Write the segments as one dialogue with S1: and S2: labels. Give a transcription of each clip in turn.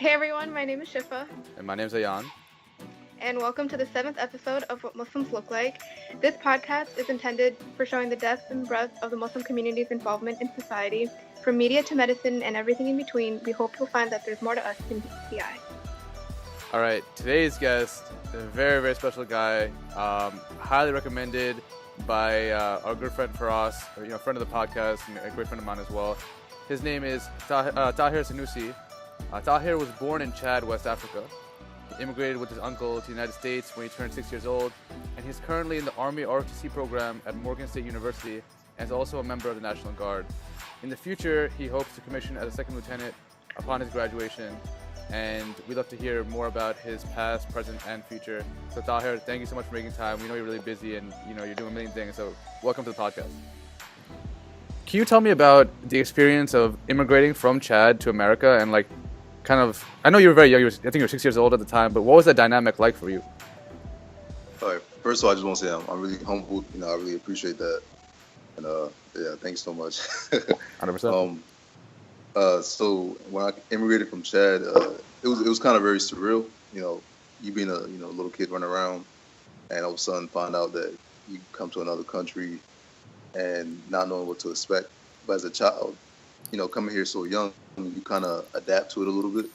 S1: Hey everyone, my name is Shifa,
S2: And my name's Ayan.
S1: and welcome to the 7th episode of What Muslims Look Like. This podcast is intended for showing the depth and breadth of the Muslim community's involvement in society. From media to medicine and everything in between, we hope you'll find that there's more to us than meets the eye.
S2: All right, today's guest, a very, very special guy, highly recommended by our good friend Faraz, friend of the podcast, and a great friend of mine as well. His name is Tahir Senoussi. Tahir was born in Chad, West Africa. He immigrated with his uncle to the United States when he turned 6 years old, and he's currently in the Army ROTC program at Morgan State University and is also a member of the National Guard. In the future, he hopes to commission as a second lieutenant upon his graduation, and we'd love to hear more about his past, present, and future. So Tahir, thank you so much for making time. We know you're really busy and you're doing a million things, so welcome to the podcast. Can you tell me about the experience of immigrating from Chad to America and I know you were very young, I think you were 6 years old at the time, but what was that dynamic like for you?
S3: All right. First of all, I just want to say I'm really humbled. I really appreciate that, and thanks so much.
S2: 100%.
S3: So when I immigrated from Chad, it was kind of very surreal. You being a little kid running around, and all of a sudden find out that you come to another country and not knowing what to expect. But as a child, coming here so young, you kind of adapt to it a little bit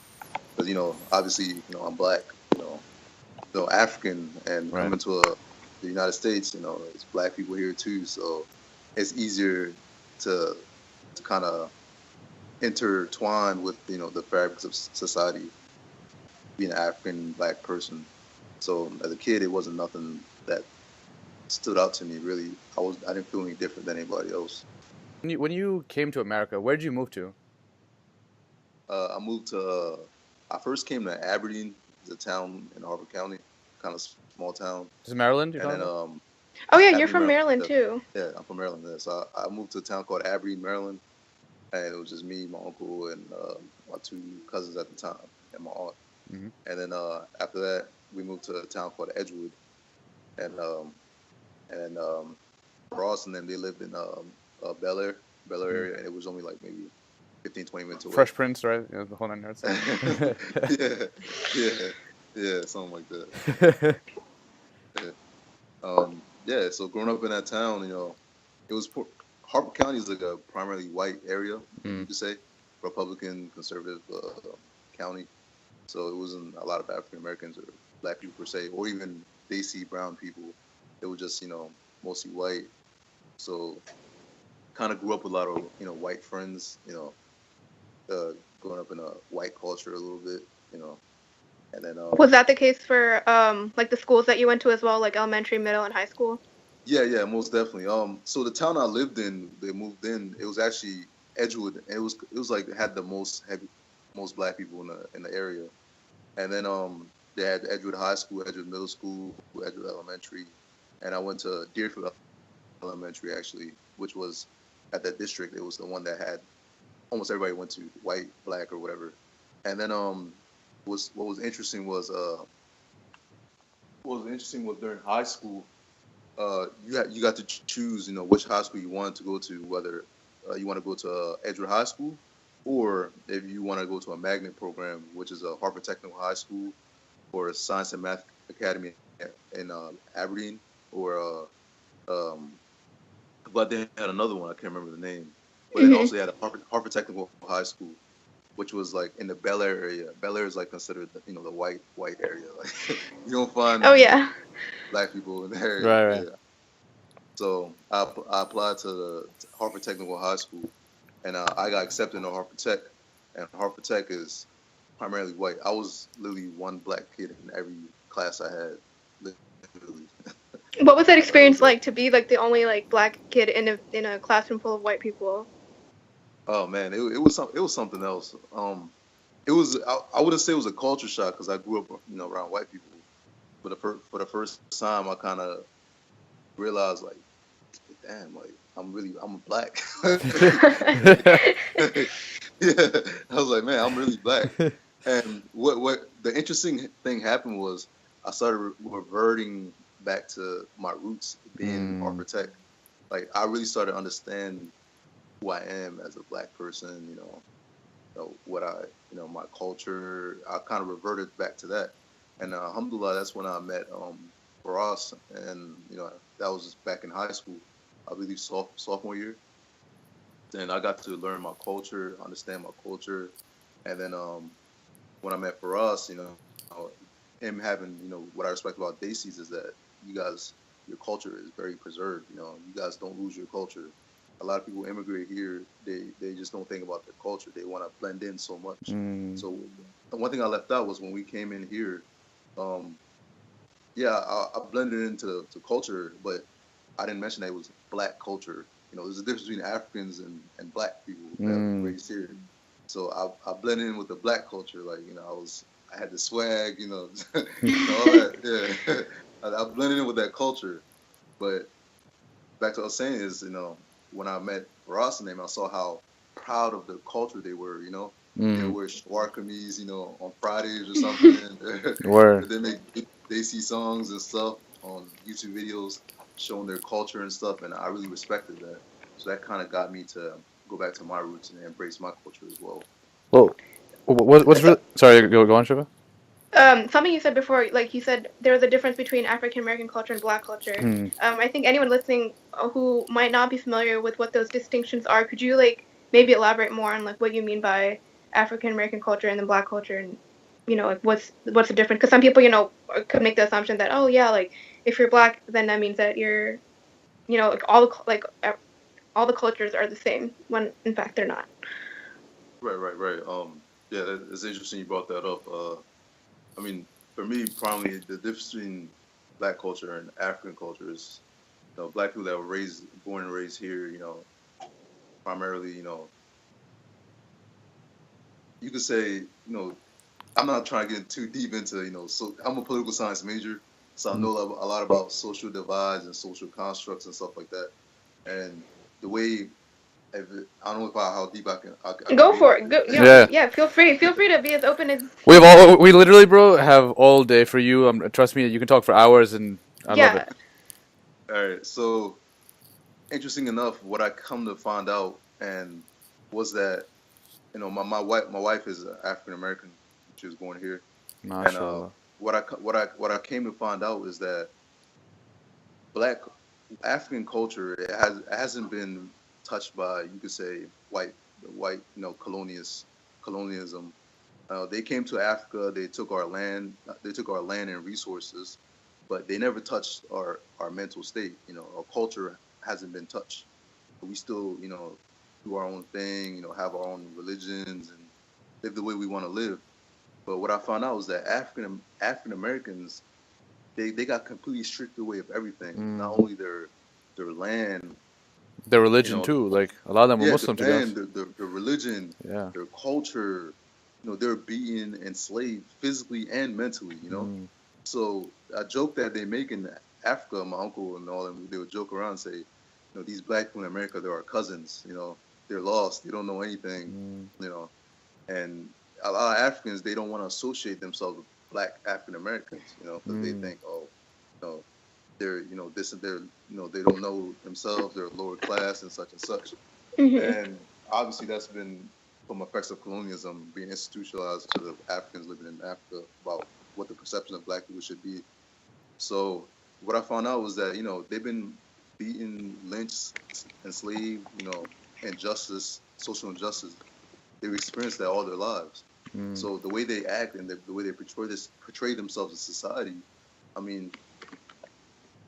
S3: because obviously I'm black, African, and
S2: Right.
S3: coming to the United States, it's black people here too, so it's easier to kind of intertwine with the fabrics of society, being an African black person. So as a kid, it wasn't nothing that stood out to me really. I didn't feel any different than anybody else.
S2: When you came to America, where did you move to?
S3: I moved to. I first came to Aberdeen, it's a town in Harford County, kind of small town,
S2: Just Maryland, you're
S3: and
S2: talking
S3: then
S2: about?
S1: Oh yeah, you're
S3: Aberdeen,
S1: from Maryland too.
S3: Yeah, I'm from Maryland. Yeah. So I moved to a town called Aberdeen, Maryland, and it was just me, my uncle, and my two cousins at the time, and my aunt.
S2: Mm-hmm.
S3: And then after that, we moved to a town called Edgewood, and Ross and them, they lived in Bel Air area, and it was only like maybe 15, 20 minutes away.
S2: Fresh Prince, right? The whole nine yards.
S3: yeah, something like that. So growing up in that town, it was Harper County is like a primarily white area, you could say, Republican, conservative county. So it wasn't a lot of African Americans or black people per se, or even they see brown people. It was just mostly white. So kind of grew up with a lot of white friends. Growing up in a white culture a little bit. And then
S1: Was that the case for like the schools that you went to as well, like elementary, middle, and high school?
S3: Yeah, most definitely. So the town I lived in, they moved in. It was actually Edgewood. And it was like it had the most black people in the area. And then they had Edgewood High School, Edgewood Middle School, Edgewood Elementary, and I went to Deerfield Elementary actually, which was at that district. It was the one that had almost everybody went to, white, black, or whatever. And then what was interesting was during high school. You got to choose, which high school you wanted to go to, whether you want to go to Edgewood High School, or if you want to go to a magnet program, which is a Harvard Technical High School, or a Science and Math Academy in Aberdeen, or but they had another one, I can't remember the name, but they also had a Harvard Technical High School, which was like in the Bel Air area. Bel Air is like considered the white area. Like you don't find black people in the area.
S2: Right.
S3: Yeah. So I applied to Harvard Technical High School, and I got accepted into Harvard Tech, and Harvard Tech is primarily white. I was literally one black kid in every class I had, literally.
S1: What was that experience like to be like the only like black kid in a classroom full of white people?
S3: Oh man, it was something else. It was I wouldn't say it was a culture shock because I grew up around white people, but for the first time I kind of realized like, damn, like I'm black. Yeah, I was like, man, I'm really black. And what the interesting thing happened was I started reverting back to my roots being architect. Like I really started to understand who I am as a black person, what I, my culture. I kind of reverted back to that, and alhamdulillah, that's when I met Faraz, and that was just back in high school, I believe sophomore year. And I got to learn my culture, understand my culture, and then when I met Faraz, him having, what I respect about Daisy's is that you guys, your culture is very preserved. You guys don't lose your culture. A lot of people immigrate here, they just don't think about their culture. They want to blend in so much. So the one thing I left out was when we came in here, um, yeah, I blended into the culture, but I didn't mention that it was black culture. There's a difference between Africans and black people that were raised here. So I blended in with the black culture. Like, I had the swag, all that. Yeah. I blended in with that culture. But back to what I was saying is, when I met Ross and them, I saw how proud of the culture they were, They wear shawar kameez, on Fridays or something.
S2: Word.
S3: They see songs and stuff on YouTube videos showing their culture and stuff, and I really respected that. So that kind of got me to go back to my roots and embrace my culture as well.
S2: Well, what's really... Sorry, go on, Shiva.
S1: Something you said before, like you said, there was a difference between African American culture and Black culture. I think anyone listening who might not be familiar with what those distinctions are, could you maybe elaborate more on what you mean by African American culture and then Black culture, and what's the difference? Because some people could make the assumption that, oh yeah, if you're Black, then that means that you're all the cultures are the same, when in fact they're not.
S3: Right. Yeah, it's interesting you brought that up. I mean, for me, probably the difference between Black culture and African culture is, Black people that were born and raised here, primarily, you could say, I'm not trying to get too deep into, so I'm a political science major, so I know a lot about social divides and social constructs and stuff like that. And the way, I don't know how deep I can
S1: Go for it. Yeah. Feel free to be as open as.
S2: We literally, bro, have all day for you. Trust me, you can talk for hours, and I love it.
S3: All right. So, interesting enough, what I come to find out and was that, my wife is African American. She was born here.
S2: Mashallah.
S3: And what I came to find out is that Black African culture, it hasn't been touched by, you could say, white colonialism. They came to Africa, they took our land and resources, but they never touched our mental state. Our culture hasn't been touched. We still, do our own thing, have our own religions and live the way we want to live. But what I found out was that African Americans, they got completely stripped away of everything. Not only their land,
S2: their religion too. Like a lot of them were Muslim to
S3: them. Their religion, their culture. They're being enslaved physically and mentally. So a joke that they make in Africa, my uncle and all them, they would joke around and say, these Black people in America, they're our cousins. They're lost. They don't know anything. And a lot of Africans, they don't want to associate themselves with Black African Americans. Because they think, they're this and they're they don't know themselves. They're lower class and such and such. And obviously that's been from effects of colonialism being institutionalized to the Africans living in Africa about what the perception of Black people should be. So what I found out was that they've been beaten, lynched, enslaved, injustice, social injustice. They've experienced that all their lives. So the way they act and the way they portray themselves in society, I mean,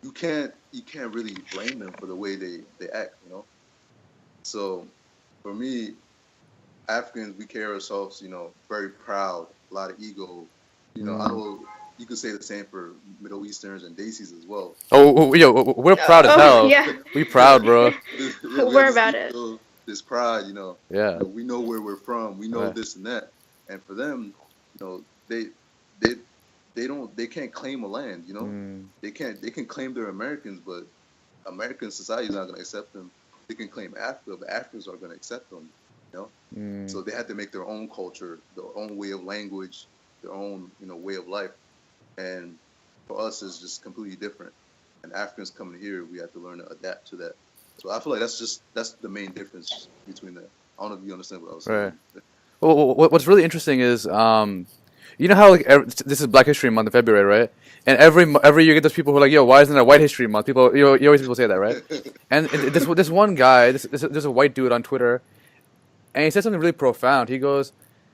S3: you can't really blame them for the way they act. So for me, Africans, we carry ourselves, very proud, a lot of ego. I know you could say the same for Middle Easterns and Daisies as well.
S2: We're proud as hell. Yeah. We proud, bro.
S1: We're about it.
S3: This pride,
S2: Yeah.
S3: We know where we're from. We know this and that. And for them, they can't claim a land. They can claim they're Americans, but American society is not going to accept them. They can claim Africa, but Africans aren't going to accept them. So they had to make their own culture, their own way of language, their own way of life. And for us, it's just completely different. And Africans coming here, we have to learn to adapt to that. So I feel like that's the main difference between that. I don't know if you understand what I was saying.
S2: What's really interesting is, you know how like this is Black History Month in February, right? And every year you get those people who are like, yo, why isn't it White History Month? People, you always people say that, right? And this one guy, there's a white dude on Twitter, and he said something really profound. He goes,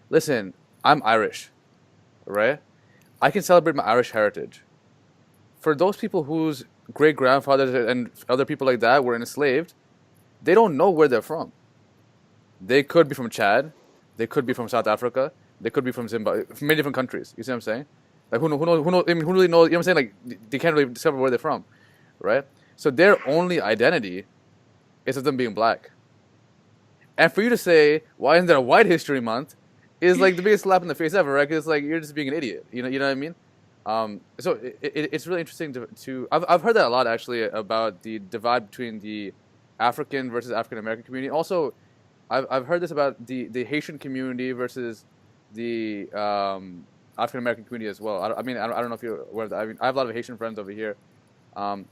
S2: "Listen, I'm Irish, right? I can celebrate my Irish heritage. For those people whose great grandfathers and other people like that were enslaved, they don't know where they're from. They could be from Chad, they could be from South Africa, they could be from Zimbabwe, from many different countries. You see what I'm saying? Like I mean, who really knows? You know what I'm saying? Like they can't really discover where they're from, right? So their only identity is of them being black. And for you to say why isn't there a White History Month is like the biggest slap in the face ever, right? Because it's like you're just being an idiot. You know what I mean? So it's really interesting to I've heard that a lot actually about the divide between the African versus African American community. Also, I've heard this about the Haitian community versus the African American community as well. I mean, I don't know if you're aware of that. I mean, I have a lot of Haitian friends over here. Um,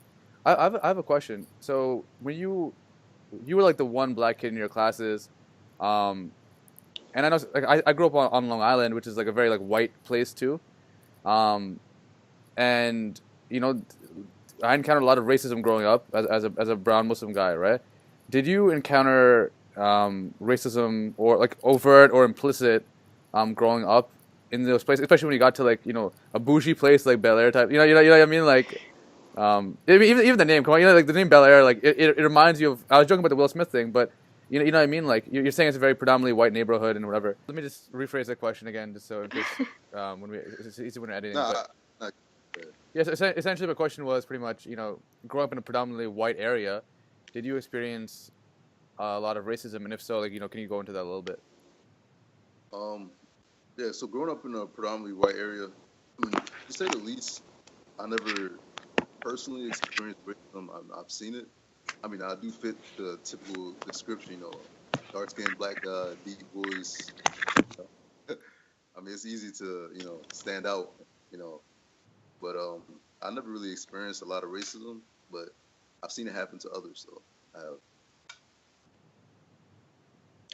S2: I have a question. So when you were like the one black kid in your classes, um, and I know like I grew up on Long Island, which is like a very like white place too, um, and you know I encountered a lot of racism growing up as a brown Muslim guy, right? Did you encounter racism or like overt or implicit growing up in those places, especially when you got to like a bougie place like Bel Air type, you know what I mean, like I mean, even the name, come on, like the name Bel Air, like it reminds you of. I was joking about the Will Smith thing, but you know what I mean, like you're saying it's a very predominantly white neighborhood and whatever. Let me just rephrase the question again, just so in case when it's easy when we're editing.
S3: Nah, nah,
S2: Yes, essentially the question was pretty much, growing up in a predominantly white area, did you experience a lot of racism, and if so, like can you go into that a little bit?
S3: yeah. So growing up in a predominantly white area, I mean, to say the least, I never personally experienced racism. I've seen it. I mean, I do fit the typical description, dark skinned black guy, deep voice. I mean, it's easy to, stand out, you know. But I never really experienced a lot of racism, but I've seen it happen to others. So I have.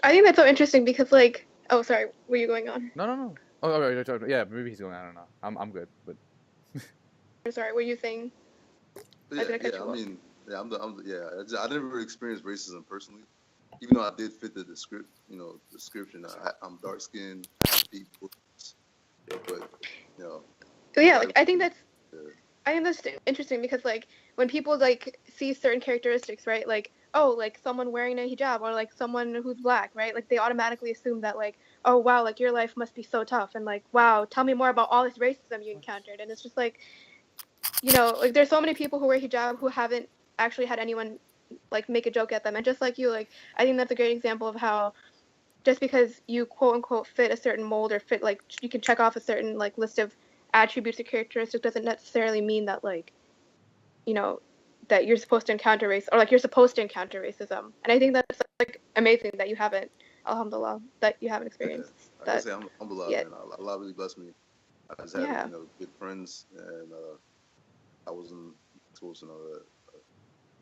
S1: I think that's so interesting because, like, oh, sorry, were you going on?
S2: No. Oh, right. Yeah, maybe he's going. I don't know. I'm good, but
S1: Sorry, were you saying?
S3: Yeah, I mean, yeah, I never experienced racism personally, even though I did fit the description. I'm dark skinned, I have deep voice, but you know.
S1: Yeah, like I think that's
S3: Yeah.
S1: I think that's interesting because like when people like see certain characteristics, right? Like oh, like someone wearing a hijab or like someone who's black, right? Like they automatically assume that like oh wow, like your life must be so tough and like wow, tell me more about all this racism you encountered. And it's just like like there's so many people who wear hijab who haven't actually had anyone like make a joke at them. And just like you, like I think that's a great example of how just because you quote unquote fit a certain mold or fit like you can check off a certain like list of attributes or characteristics doesn't necessarily mean that like you know that you're supposed to encounter race or like you're supposed to encounter racism. And I think that's like amazing that you haven't, alhamdulillah, that you haven't experienced
S3: Like I
S1: that
S3: say, I'm beloved,
S1: yet.
S3: man. Allah really blessed me. I just had
S1: Yeah.
S3: good friends, and I wasn't exposed to all that.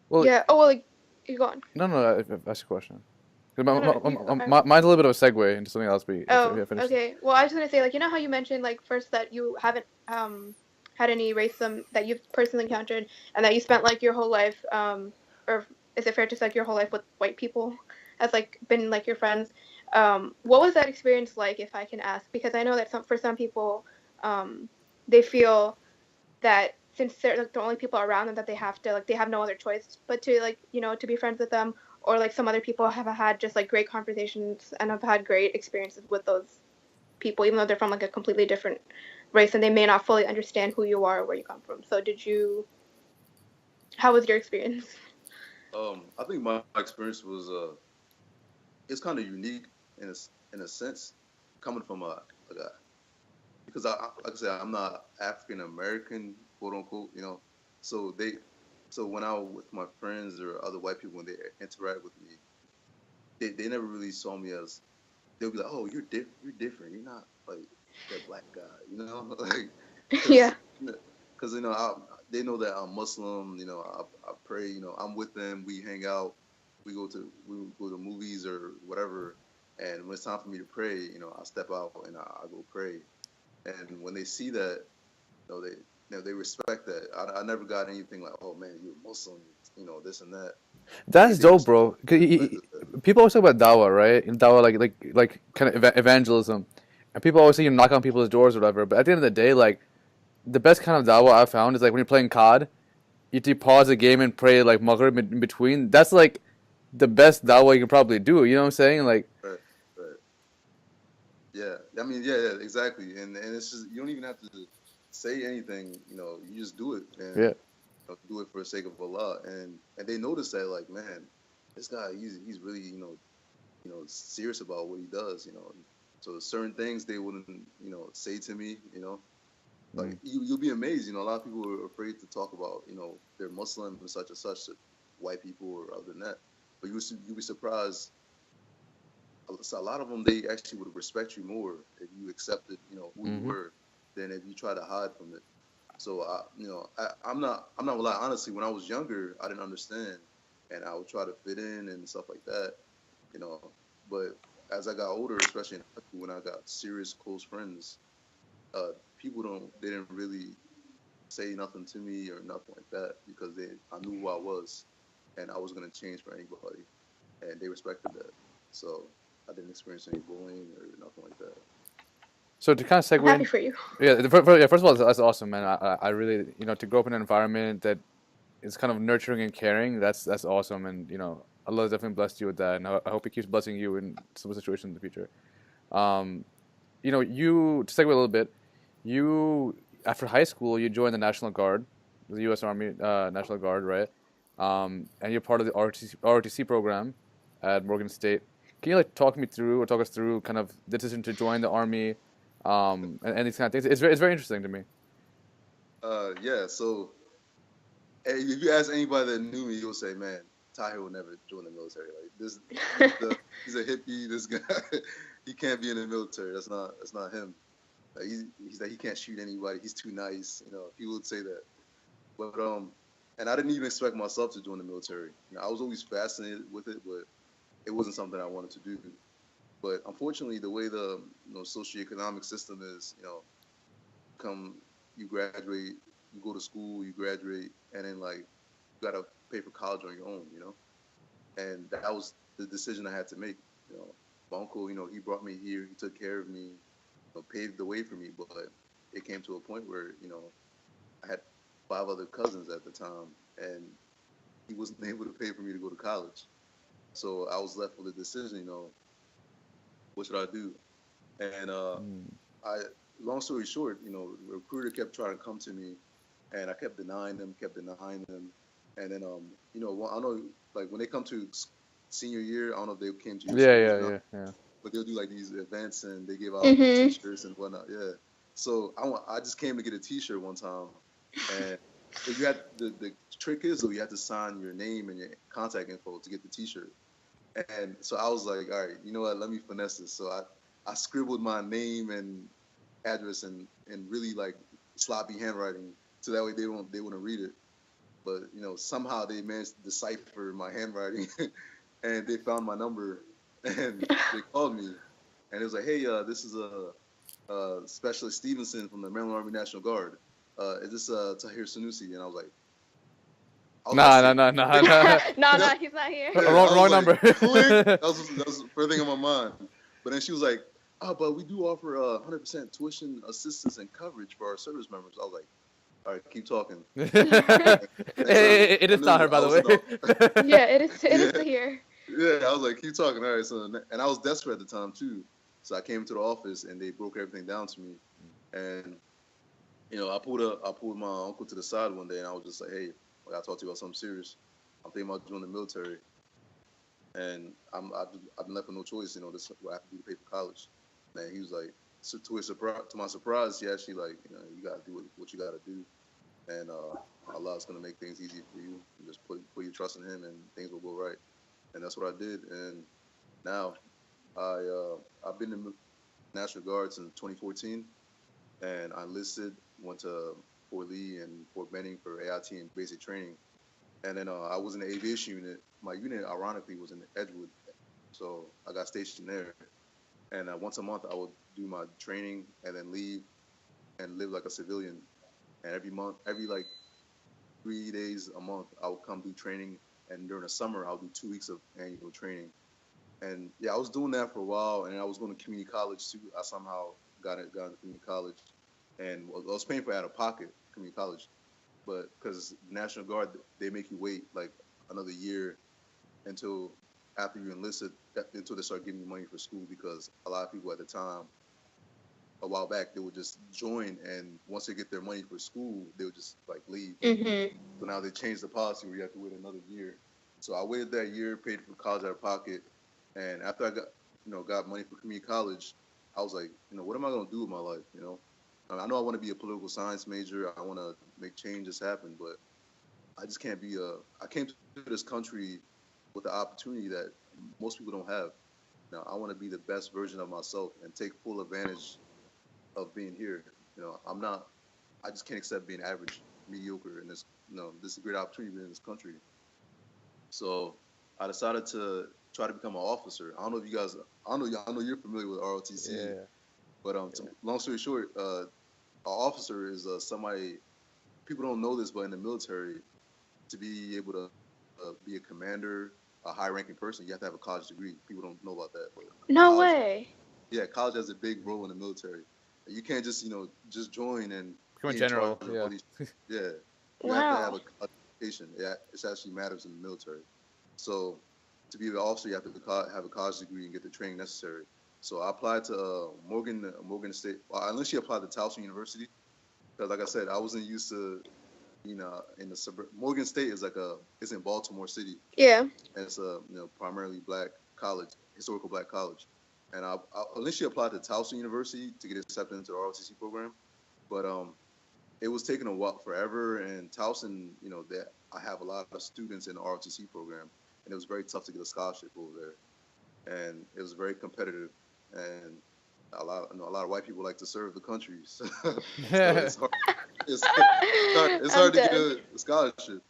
S2: well,
S1: Yeah. Oh well, like you go on.
S2: no. Ask a question. 'Cause
S1: No, no,
S2: mine's a little bit of a segue into something else.
S1: oh,
S2: Finish.
S1: okay. Well, I was gonna say, like, you know how you mentioned, like, first that you haven't had any racism that you've personally encountered, and that you spent like your whole life, or is it fair to say like your whole life with white people, as like been like your friends? What was that experience like, if I can ask? Because I know that for some people, they feel that since they're like the only people around them that they have to like they have no other choice but to like to be friends with them, or like some other people have had just like great conversations and have had great experiences with those people even though they're from like a completely different race and they may not fully understand who you are or where you come from. So how was your experience?
S3: I think my experience was it's kind of unique in a sense, coming from a guy, because like I said, I'm not African American, quote unquote, So when I was with my friends or other white people, when they interact with me, they never really saw me as, they'll be like, oh, you're different. You're not like that black guy, like,
S1: Yeah.
S3: because they know that I'm Muslim. I pray. I'm with them. We hang out. We go to movies or whatever. And when it's time for me to pray, I step out and I go pray. And when they see that, they they respect that. I never got anything like, oh man, you're Muslim, this and that.
S2: That's
S3: They
S2: dope,
S3: respect
S2: bro. 'Cause
S3: religious.
S2: people always talk about dawah, right? And dawah, like kind of evangelism, and people always say you knock on people's doors or whatever. But at the end of the day, like the best kind of dawah I've found is like when you're playing COD, you pause the game and pray like Maghrib in between. That's like the best dawah you can probably do. You know what I'm saying? Like,
S3: Right, right. Yeah, I mean, yeah, exactly. And it's just, you don't even have to say anything. You just do it and
S2: yeah.
S3: do it for the sake of Allah. And they notice that, like, man, this guy, he's really serious about what he does. So certain things they wouldn't say to me. Like you'll be amazed. A lot of people are afraid to talk about they're Muslim and such to white people or other than that. But you'll be surprised. So a lot of them, they actually would respect you more if you accepted who you
S2: Mm-hmm.
S3: were than if you try to hide from it. So I'm not gonna lie. Honestly, when I was younger, I didn't understand, and I would try to fit in and stuff like that. You know, but as I got older, especially in high school, when I got serious close friends, people they didn't really say nothing to me or nothing like that because I knew who I was, and I was gonna change for anybody, and they respected that. So I didn't experience any bullying or nothing like that.
S2: So to kind of
S1: I'm
S2: segue
S1: happy
S2: in,
S1: for you.
S2: yeah, yeah, first of all, that's awesome, man. I really, to grow up in an environment that is kind of nurturing and caring, that's awesome. And, Allah has definitely blessed you with that. And I hope He keeps blessing you in some situations in the future. Um, to segue a little bit, you, after high school, you joined the National Guard, the U.S. Army National Guard, right? And you're part of the ROTC program at Morgan State. Can you like talk us through kind of the decision to join the army, and these kind of things? It's very interesting to me.
S3: Yeah. So if you ask anybody that knew me, you'll say, "Man, Tahir will never join the military. Like this, he's a hippie. This guy, he can't be in the military. That's not him. He's like he can't shoot anybody. He's too nice. People would say that. But and I didn't even expect myself to join the military. I was always fascinated with it, but it wasn't something I wanted to do. But unfortunately, the way the socioeconomic system is, come you graduate, you go to school, you graduate, and then like you gotta pay for college on your own, and that was the decision I had to make. You know, my uncle, he brought me here, he took care of me, paved the way for me, but it came to a point where I had 5 other cousins at the time, and he wasn't able to pay for me to go to college. So I was left with a decision. What should I do? And I, long story short, the recruiter kept trying to come to me, and I kept denying them, and then I don't know, like when they come to senior year, I don't know if they came to your
S2: Yeah,
S3: schools or
S2: yeah,
S3: not,
S2: yeah, yeah.
S3: but they'll do like these events and they give out
S1: Mhm.
S3: T-shirts and whatnot. Yeah. So I just came to get a T-shirt one time, and but you had the trick is though you have to sign your name and your contact info to get the T-shirt. And so I was like, all right, you know what? Let me finesse this. So I scribbled my name and address and really like sloppy handwriting, so that way they wouldn't read it. But somehow they managed to decipher my handwriting, and they found my number, and they called me, and it was like, hey, this is Specialist Stevenson from the Maryland Army National Guard. Is this Tahir Senoussi? And I was about to
S2: Nah, nah,
S3: say,
S2: nah, nah,
S3: click.
S2: nah.
S1: No, he's not here.
S3: Yeah,
S2: Wrong,
S3: I was
S2: wrong
S3: like,
S2: number.
S3: click. That was the first thing on my mind. But then she was like, oh, but we do offer 100% tuition assistance and coverage for our service members. I was like, all right, keep talking. Next time,
S2: It
S3: I
S2: is
S3: knew
S2: Tahir, by
S3: I
S2: the
S3: was in the,
S1: Yeah, it is. It is
S3: yeah,
S1: to hear.
S3: yeah. I was like, keep talking. All right. So, and I was desperate at the time too. So I came to the office and they broke everything down to me. And I pulled my uncle to the side one day and I was just like, hey, I gotta talk to you about something serious. I'm thinking about joining the military, and I've been left with no choice. This is what I have to do to pay for college. And he was like, so to my surprise, he actually like, you gotta do what you gotta do, and Allah's gonna make things easy for you. You just put your trust in Him, and things will go right. And that's what I did. And now I've been in the National Guard since 2014, and I enlisted, went to Fort Lee and Fort Benning for AIT and basic training. And then I was in the aviation unit. My unit, ironically, was in Edgewood. So I got stationed there, and once a month I would do my training and then leave and live like a civilian. And every month, every like 3 days a month, I would come do training. And during the summer, I'll do 2 weeks of annual training. And yeah, I was doing that for a while, and I was going to community college too. I somehow got into community college, and I was paying for it out of pocket, community college. But because National Guard, they make you wait like another year until after you enlisted, until they start giving you money for school, because a lot of people at the time, a while back, they would just join, and once they get their money for school, they would just like leave.
S1: Mhm.
S3: So now they changed the policy where you have to wait another year. So I waited that year, paid for college out of pocket, and after I got money for community college, I was like, what am I gonna do with my life? I know I want to be a political science major. I want to make changes happen, but I just can't be a. I came to this country with the opportunity that most people don't have. Now I want to be the best version of myself and take full advantage of being here. I'm not. I just can't accept being average, mediocre in this. This is a great opportunity to be in this country. So I decided to try to become an officer. I don't know if you guys. I know you're familiar with ROTC,
S2: Yeah.
S3: but long story short, an officer is somebody. People don't know this, but in the military, to be able to be a commander, a high-ranking person, you have to have a college degree. People don't know about that, but
S1: No
S3: college,
S1: way.
S3: yeah, college has a big role in the military. You can't just join and
S2: Become a
S3: be in charge
S2: general.
S3: of
S2: Yeah.
S3: all these. Yeah, you have to have
S1: Wow.
S3: a education. Yeah, it actually matters in the military. So to be an officer, you have to have a college degree and get the training necessary. So I applied to Morgan State. Well, I initially applied to Towson University because, like I said, I wasn't used to in the suburb. Morgan State is in Baltimore City,
S1: Yeah.
S3: and it's a primarily black college, historical black college. And I initially applied to Towson University to get accepted into the ROTC program, but it was taking a while forever. And Towson, that I have a lot of students in the ROTC program, and it was very tough to get a scholarship over there, and it was very competitive, and a lot of white people like to serve the country, so it's hard. It's
S1: I'm
S3: hard to get
S1: dead.
S3: a scholarship.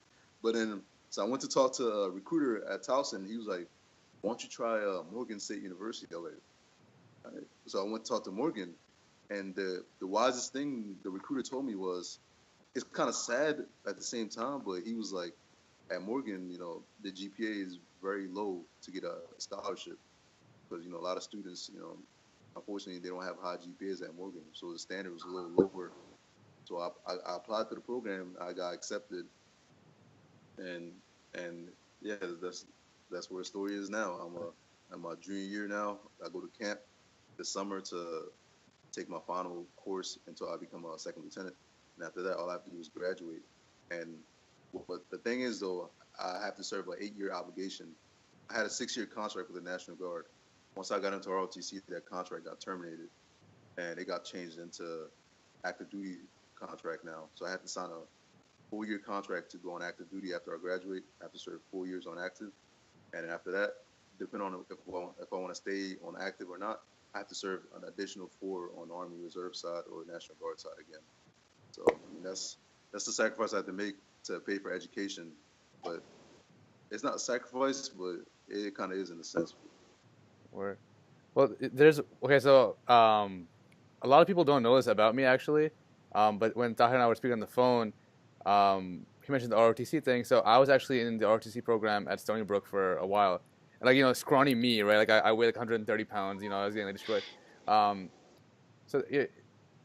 S3: But then, so I went to talk to a recruiter at Towson. He was like, "Why don't you try Morgan State University?" I was like, all right. So I went to talk to Morgan, and the wisest thing the recruiter told me was, it's kind of sad at the same time, but he was like, at Morgan, the GPA is very low to get a scholarship because a lot of students, unfortunately, they don't have high GPAs at Morgan, so the standard was a little lower. So I applied to the program, I got accepted, and and yeah, that's where the story is now. I'm my junior year now. I go to camp this summer to take my final course until I become a second lieutenant, and after that, all I have to do is graduate. And but the thing is, though, I have to serve an 8-year obligation. I had a 6-year contract with the National Guard. Once I got into ROTC, that contract got terminated, and it got changed into active duty contract now. So I had to sign a 4-year contract to go on active duty after I graduate. I have to serve 4 years on active, and then after that, depending on if I want to stay on active or not, I have to serve an additional 4 on the Army Reserve side or National Guard side again. So that's the sacrifice I have to make to pay for education, but it's not a sacrifice, but it kind of is in a sense.
S2: Word. Well, there's okay. So a lot of people don't know this about me actually, but when Tahir and I were speaking on the phone, he mentioned the ROTC thing. So I was actually in the ROTC program at Stony Brook for a while, and scrawny me, right? Like I weigh like 130 pounds. I was getting like, destroyed. Um, so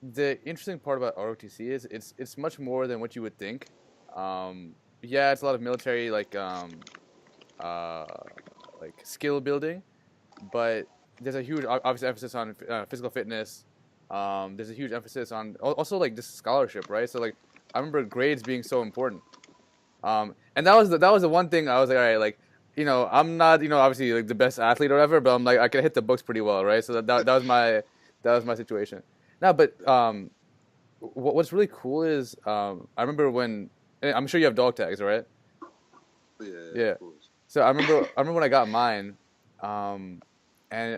S2: the interesting part about ROTC is it's much more than what you would think. Yeah, it's a lot of military uh, like skill building, but there's a huge obviously emphasis on physical fitness. There's a huge emphasis on also like just scholarship, right? So like I remember grades being so important. And that was the one thing I was like, all right, like I'm not obviously like the best athlete or whatever, but I'm like I can hit the books pretty well, right? So that was my situation. Now, but what's really cool is I remember when and I'm sure you have dog tags, right?
S3: But
S2: Yeah.
S3: of course.
S2: So I remember when I got mine, and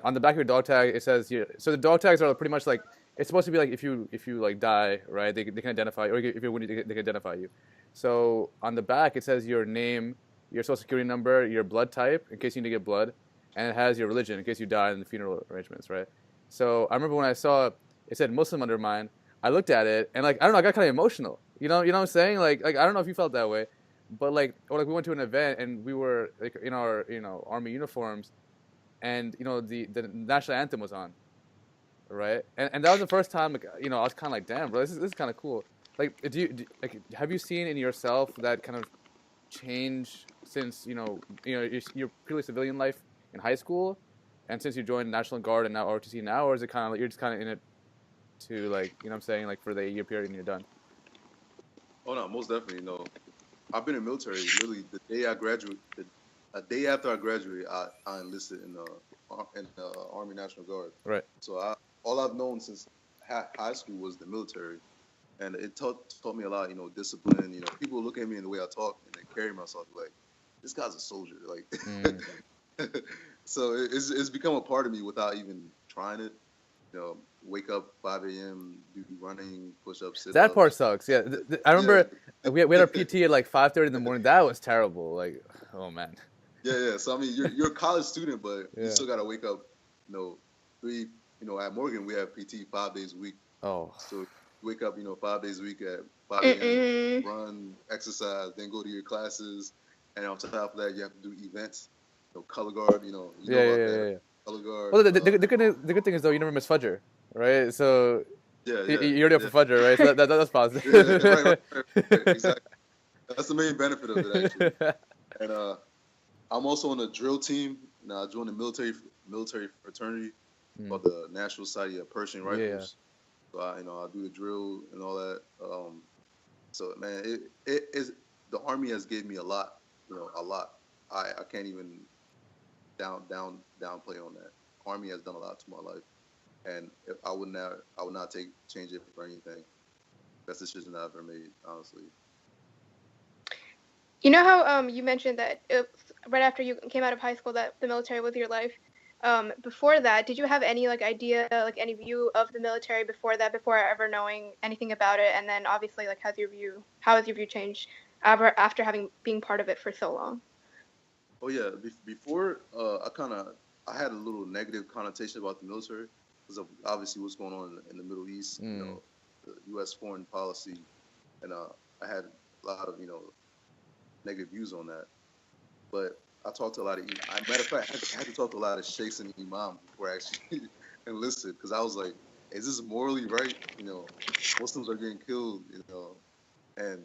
S2: on the back of your dog tag it says here. So the dog tags are pretty much like it's supposed to be like if you like die, right? They can identify, or if you're wounded, they can identify you. So on the back it says your name, your social security number, your blood type in case you need to get blood, and it has your religion in case you die in the funeral arrangements, right? So I remember when I saw it said Muslim under mine, I looked at it and like I don't know, I got kind of emotional. You know what I'm saying? Like I don't know if you felt that way, but like or like we went to an event and we were like in our army uniforms, and the national anthem was on, right? And that was the first time like I was kind of like, damn, bro, this is kind of cool. Like like have you seen in yourself that kind of change since your purely civilian life in high school, and since you joined National Guard and now ROTC now, or is it kind of like you're just kind of in it to like what I'm saying, like for the 8-year period and you're done?
S3: Oh no, most definitely. I've been in the military literally the day I graduated. A day after I graduated, I enlisted in the Army National Guard.
S2: Right.
S3: So all I've known since high school was the military, and it taught me a lot. Discipline. People look at me in the way I talk and they carry myself like, this guy's a soldier. Like, so it's become a part of me without even trying it. Wake up 5 a.m., do running, push-ups, sit-ups.
S2: That part sucks. Yeah, I remember we had our PT at like 5:30 in the morning. That was terrible. Like, oh man.
S3: Yeah. So I mean, you're a college student, but you still gotta wake up. 3. At Morgan we have PT 5 days a week.
S2: Oh.
S3: So you wake up, 5 days a week at 5 a.m. Run, exercise, then go to your classes, and on top of that, you have to do events. Color guard. Yeah. Color guard.
S2: Well, the good thing is though, you never miss Fudger, right? So you're there for Fudger, right? So that's positive.
S3: Right, exactly. That's the main benefit of it, actually. And I'm also on the drill team. Now I joined the military fraternity called the National Society of Pershing Rifles. So I do the drill and all that. So man, it is the Army has gave me a lot. A lot. I can't even downplay on that. Army has done a lot to my life, and I would not change it for anything. Best decision I've ever made, honestly.
S1: You know how you mentioned that right after you came out of high school that the military was your life. Before that, did you have any like idea, like any view of the military before that, before ever knowing anything about it? And then obviously, like, how has your view changed after having being part of it for so long?
S3: Oh yeah, before I had a little negative connotation about the military because of obviously what's going on in the Middle East, the U.S. foreign policy, and I had a lot of negative views on that. But I talked to a lot of matter of fact, I had to talk to a lot of sheikhs and imams before I actually enlisted because I was like, is this morally right? Muslims are getting killed, and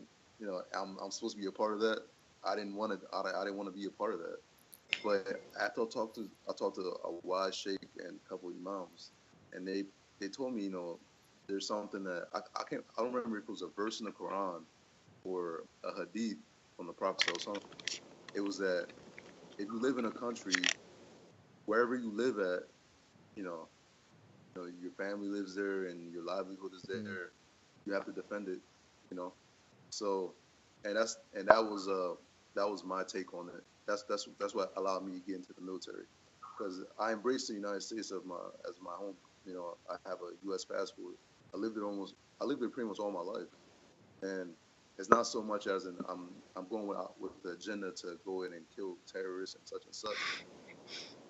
S3: I'm supposed to be a part of that. I didn't want to be a part of that. But after I talked to a wise sheikh and a couple of imams, and they told me, there's something that I don't remember if it was a verse in the Quran or a hadith from the Prophet Sallallahu Alaihi Wasallam. It was that if you live in a country, wherever you live at, your family lives there and your livelihood is there, you have to defend it, So, and that was my take on it. That's what allowed me to get into the military, because I embraced the United States as my home. I have a U.S. passport. I lived there pretty much all my life, and it's not so much as I'm going out with the agenda to go in and kill terrorists and such.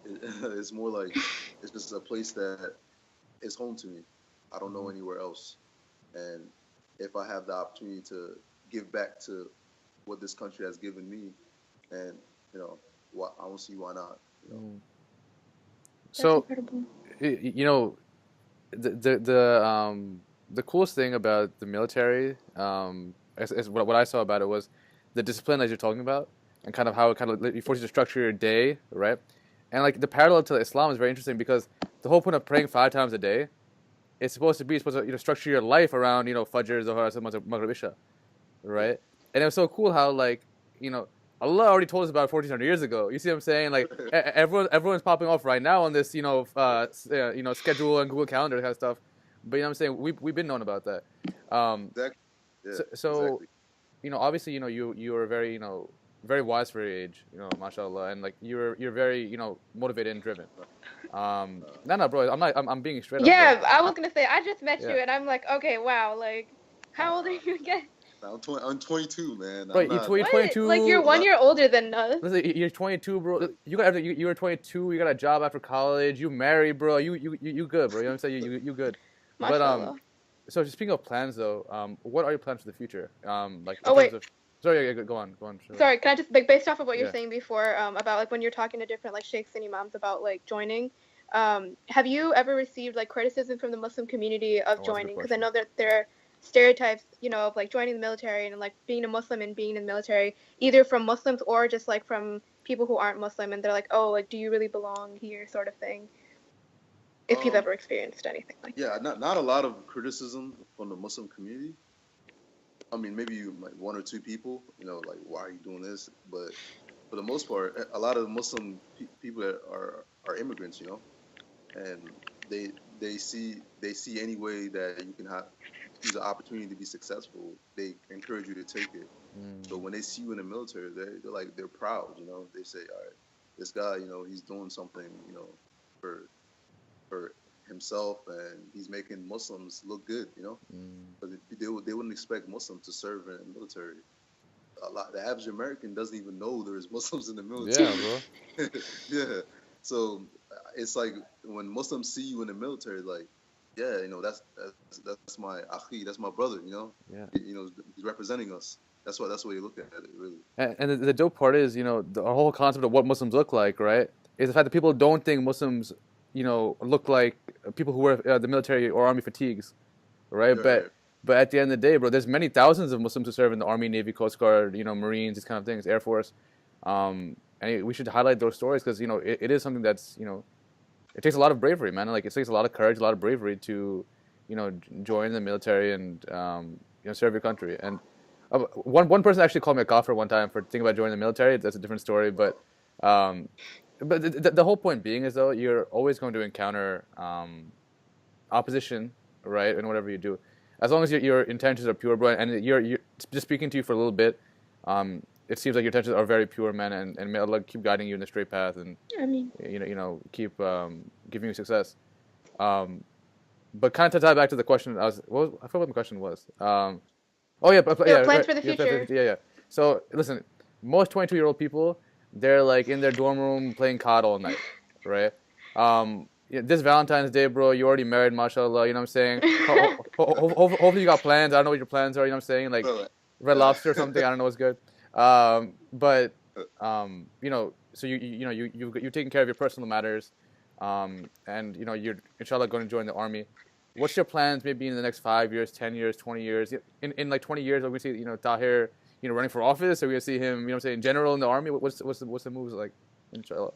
S3: It's more like it's just a place that is home to me. I don't know anywhere else, and if I have the opportunity to give back to what this country has given me, and I don't see why not.
S2: So, the coolest thing about the military, is what I saw about it was the discipline that you're talking about, and kind of how it kind of forces you to structure your day, right? And like the parallel to Islam is very interesting because the whole point of praying 5 times a day, it's supposed to structure your life around Fajr, Zohar, Maghrib, Isha, right? And it was so cool how like Allah already told us about it 1,400 years ago. You see what I'm saying? Like everyone's popping off right now on this schedule and Google Calendar kind of stuff. But what I'm saying, we've been knowing about that.
S3: Exactly. Yeah,
S2: so
S3: exactly.
S2: Obviously you were very very wise for your age, mashallah, and like you're very motivated and driven. No, bro, I'm being straight up.
S1: Yeah, I was gonna say I just met you and I'm like, okay, wow, like how old are you again?
S3: I'm 22, man.
S2: Bro,
S3: I'm
S2: you're
S3: not.
S2: 22.
S1: Like you're
S3: I'm
S1: 1
S3: not.
S1: year older than us.
S2: Listen, you're 22, bro. You were 22. You got a job after college. You married, bro. You good, bro. You know what I'm saying? You good. But
S1: Mashallah.
S2: so just speaking of plans, though, what are your plans for the future? Like in
S1: Oh
S2: terms
S1: wait,
S2: of. Sorry, yeah, go on, sure.
S1: sorry. Can I just like based off of what you're
S2: Yeah.
S1: saying before about like when you're talking to different like sheikhs and imams about like joining? Have you ever received like criticism from the Muslim community of
S2: Oh, that's a good
S1: joining? Because I
S2: question.
S1: know that there are stereotypes, you know, of like joining the military and like being a Muslim and being in the military, either from Muslims or just like from people who aren't Muslim, and they're like, oh, like do you really belong here, sort of thing. If you've
S3: Um,
S1: ever experienced anything like
S3: yeah,
S1: that.
S3: not a lot of criticism from the Muslim community. I mean, maybe like one or two people, like why are you doing this? But for the most part, a lot of Muslim people that are immigrants, and they they see any way that you can have use an opportunity to be successful. They encourage you to take it. So when they see you in the military, they're proud. They say, all right, this guy, he's doing something, for for himself, and he's making Muslims look good. Because they wouldn't expect Muslims to serve in the military. The average American doesn't even know there's Muslims in the military.
S2: Yeah, bro.
S3: Yeah. So it's like when Muslims see you in the military, like, yeah, that's my akhi, that's my brother.
S2: Yeah.
S3: He's representing us. That's why you look at it, really.
S2: And the dope part is, the whole concept of what Muslims look like, right? Is the fact that people don't think Muslims, look like people who wear the military or army fatigues, right?
S3: Yeah,
S2: But
S3: right.
S2: but at the end of the day, bro, there's many thousands of Muslims who serve in the Army, Navy, Coast Guard, Marines, these kind of things, Air Force, and we should highlight those stories because it is something that's it takes a lot of bravery, man. Like it takes a lot of courage, a lot of bravery to join the military and serve your country. And one person actually called me a kafir one time for thinking about joining the military. That's a different story, um, but the whole point being is though you're always going to encounter opposition, right, in whatever you do, as long as your intentions are pure, bro. And you're just speaking to you for a little bit. It seems like your intentions are very pure, man, and may Allah keep guiding you in the straight path, and
S1: I mean,
S2: keep giving you success. But kind of to tie back to the question, I forgot what the question was. Oh yeah,
S1: yeah, plans
S2: right,
S1: for the future.
S2: yeah. So listen, most 22-year-old people, they're like in their dorm room playing COD all night, right? This Valentine's Day, bro, you already married, mashallah. You know what I'm saying? Hopefully you got plans. I don't know what your plans are. You know what I'm saying? Like
S3: Bro,
S2: Red Lobster or something. I don't know what's good. But so you're taking care of your personal matters, and you're inshallah going to join the army. What's your plans maybe in the next 5 years, 10 years, 20 years? In like 20 years, are we see Tahir running for office? Are we gonna see him what I'm saying, general in the army? What's the moves like? Inshallah.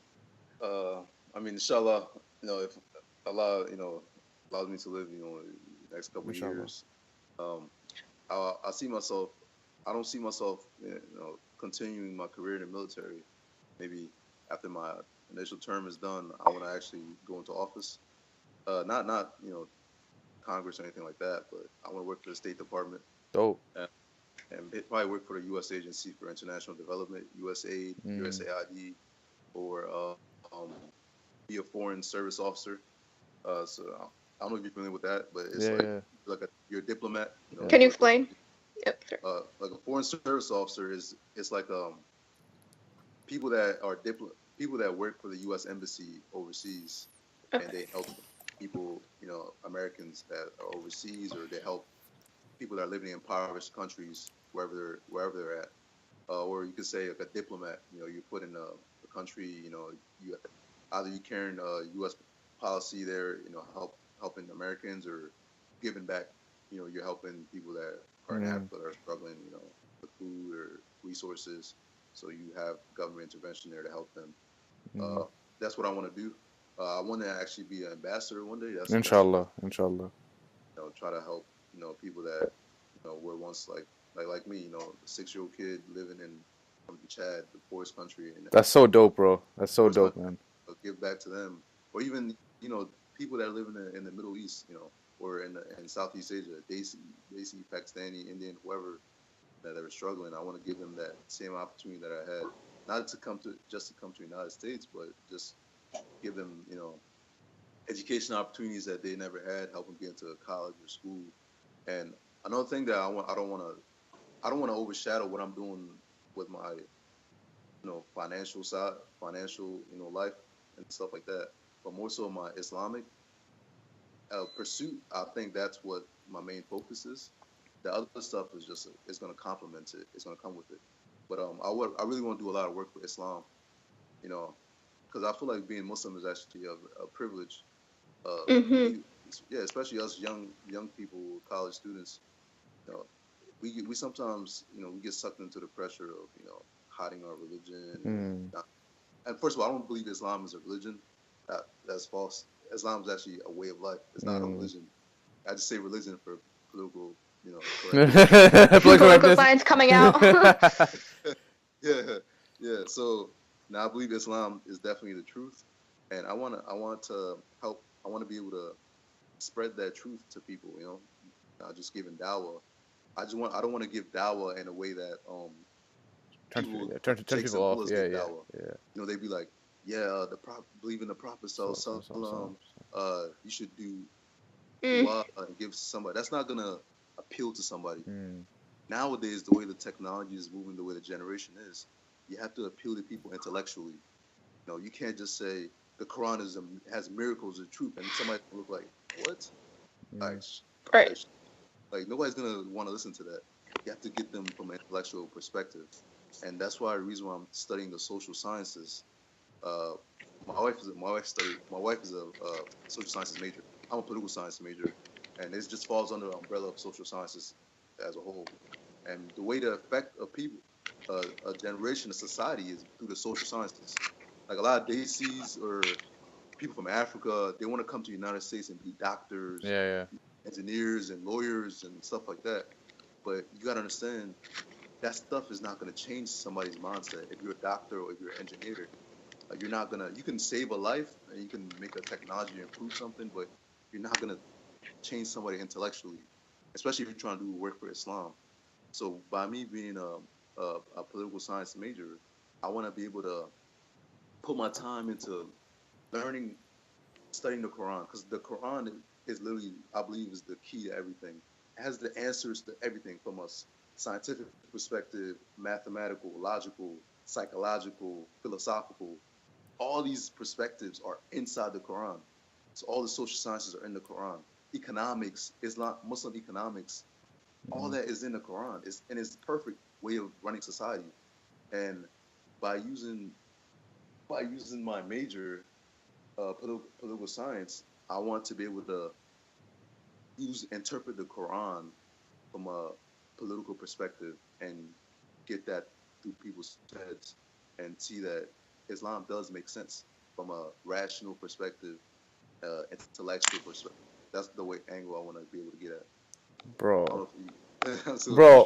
S3: I mean, inshallah, if Allah, allows me to live, the next couple of
S2: Inshallah.
S3: years, I see myself. I don't see myself, continuing my career in the military. Maybe after my initial term is done, I want to actually go into office. Not Congress or anything like that, but I want to work for the State Department
S2: Dope.
S3: and probably work for the U.S. Agency for International Development, USAID, USAID, or be a foreign service officer. So I don't know if you're familiar with that, but it's you're a diplomat.
S1: Can you explain? Yep, sure.
S3: Like a foreign service officer it's like people that are people that work for the U.S. Embassy overseas, and they help people, Americans that are overseas, or they help people that are living in impoverished countries wherever they're at. Or you could say like a diplomat. You put in a country. You either you carrying U.S. policy there. Helping Americans, or giving back. You're helping people that are in Africa that are struggling. With food or resources. So you have government intervention there to help them. That's what I want to do. I want to actually be an ambassador one day.
S2: Inshallah.
S3: Try to help people that were once like me. A 6-year-old kid living from Chad, the poorest country. And
S2: That's so dope, bro. That's so dope, man.
S3: Give back to them, or even people that live in the Middle East, or in Southeast Asia. They see Pakistani, Indian, whoever that are struggling. I want to give them that same opportunity that I had, not to come to the United States, but just give them education opportunities that they never had, help them get into college or school. And another thing that I don't want to I don't want to overshadow what I'm doing with my, financial side, financial, life and stuff like that. But more so my Islamic pursuit. I think that's what my main focus is. The other stuff is just it's going to complement it. It's going to come with it. But I really want to do a lot of work for Islam. You know, because I feel like being Muslim is actually a privilege.
S1: Mm-hmm.
S3: Yeah, especially us young people, college students. You know, we sometimes we get sucked into the pressure of hiding our religion. And first of all, I don't believe Islam is a religion. That's false. Islam is actually a way of life. It's not a religion. I just say religion for political, correctness.
S1: Political science coming out.
S3: Yeah. So now I believe Islam is definitely the truth, and I want to help. I want to be able to spread that truth to people. Not just giving dawah. I don't want to give dawah in a way that people
S2: turn
S3: Jake
S2: people off.
S3: Simple
S2: Yeah,
S3: give
S2: yeah,
S3: dawah.
S2: yeah.
S3: They'd be like, believe in the Prophet Sallallahu. You should do dua and give somebody. That's not gonna appeal to somebody. Nowadays, the way the technology is moving, the way the generation is, you have to appeal to people intellectually. You can't just say the Quran has miracles of truth, and somebody will look like, what?
S1: Right.
S3: Like nobody's gonna want to listen to that. You have to get them from an intellectual perspective, and that's why the reason why I'm studying the social sciences. My wife is a social sciences major. I'm a political science major, and it just falls under the umbrella of social sciences as a whole. And the way to affect a people, a generation, a society is through the social sciences. Like a lot of Desis or people from Africa, they want to come to the United States and be doctors, engineers, and lawyers and stuff like that. But you gotta understand that stuff is not gonna change somebody's mindset. If you're a doctor or if you're an engineer, you're not gonna. You can save a life and you can make a technology improve something, but you're not gonna change somebody intellectually, especially if you're trying to do work for Islam. So by me being a political science major, I want to be able to put my time into learning, studying the Quran, because the Quran is literally, I believe, is the key to everything. It has the answers to everything from a scientific perspective, mathematical, logical, psychological, philosophical. All these perspectives are inside the Quran. So all the social sciences are in the Quran. Economics, Islam, Muslim economics, all that is in the Quran. It's the perfect way of running society. And by using my major, political science, I want to be able to interpret the Quran from a political perspective and get that through people's heads and see that Islam does make sense from a rational perspective, intellectual perspective. That's the angle I want to be able to get at.
S2: Bro,
S3: Bro,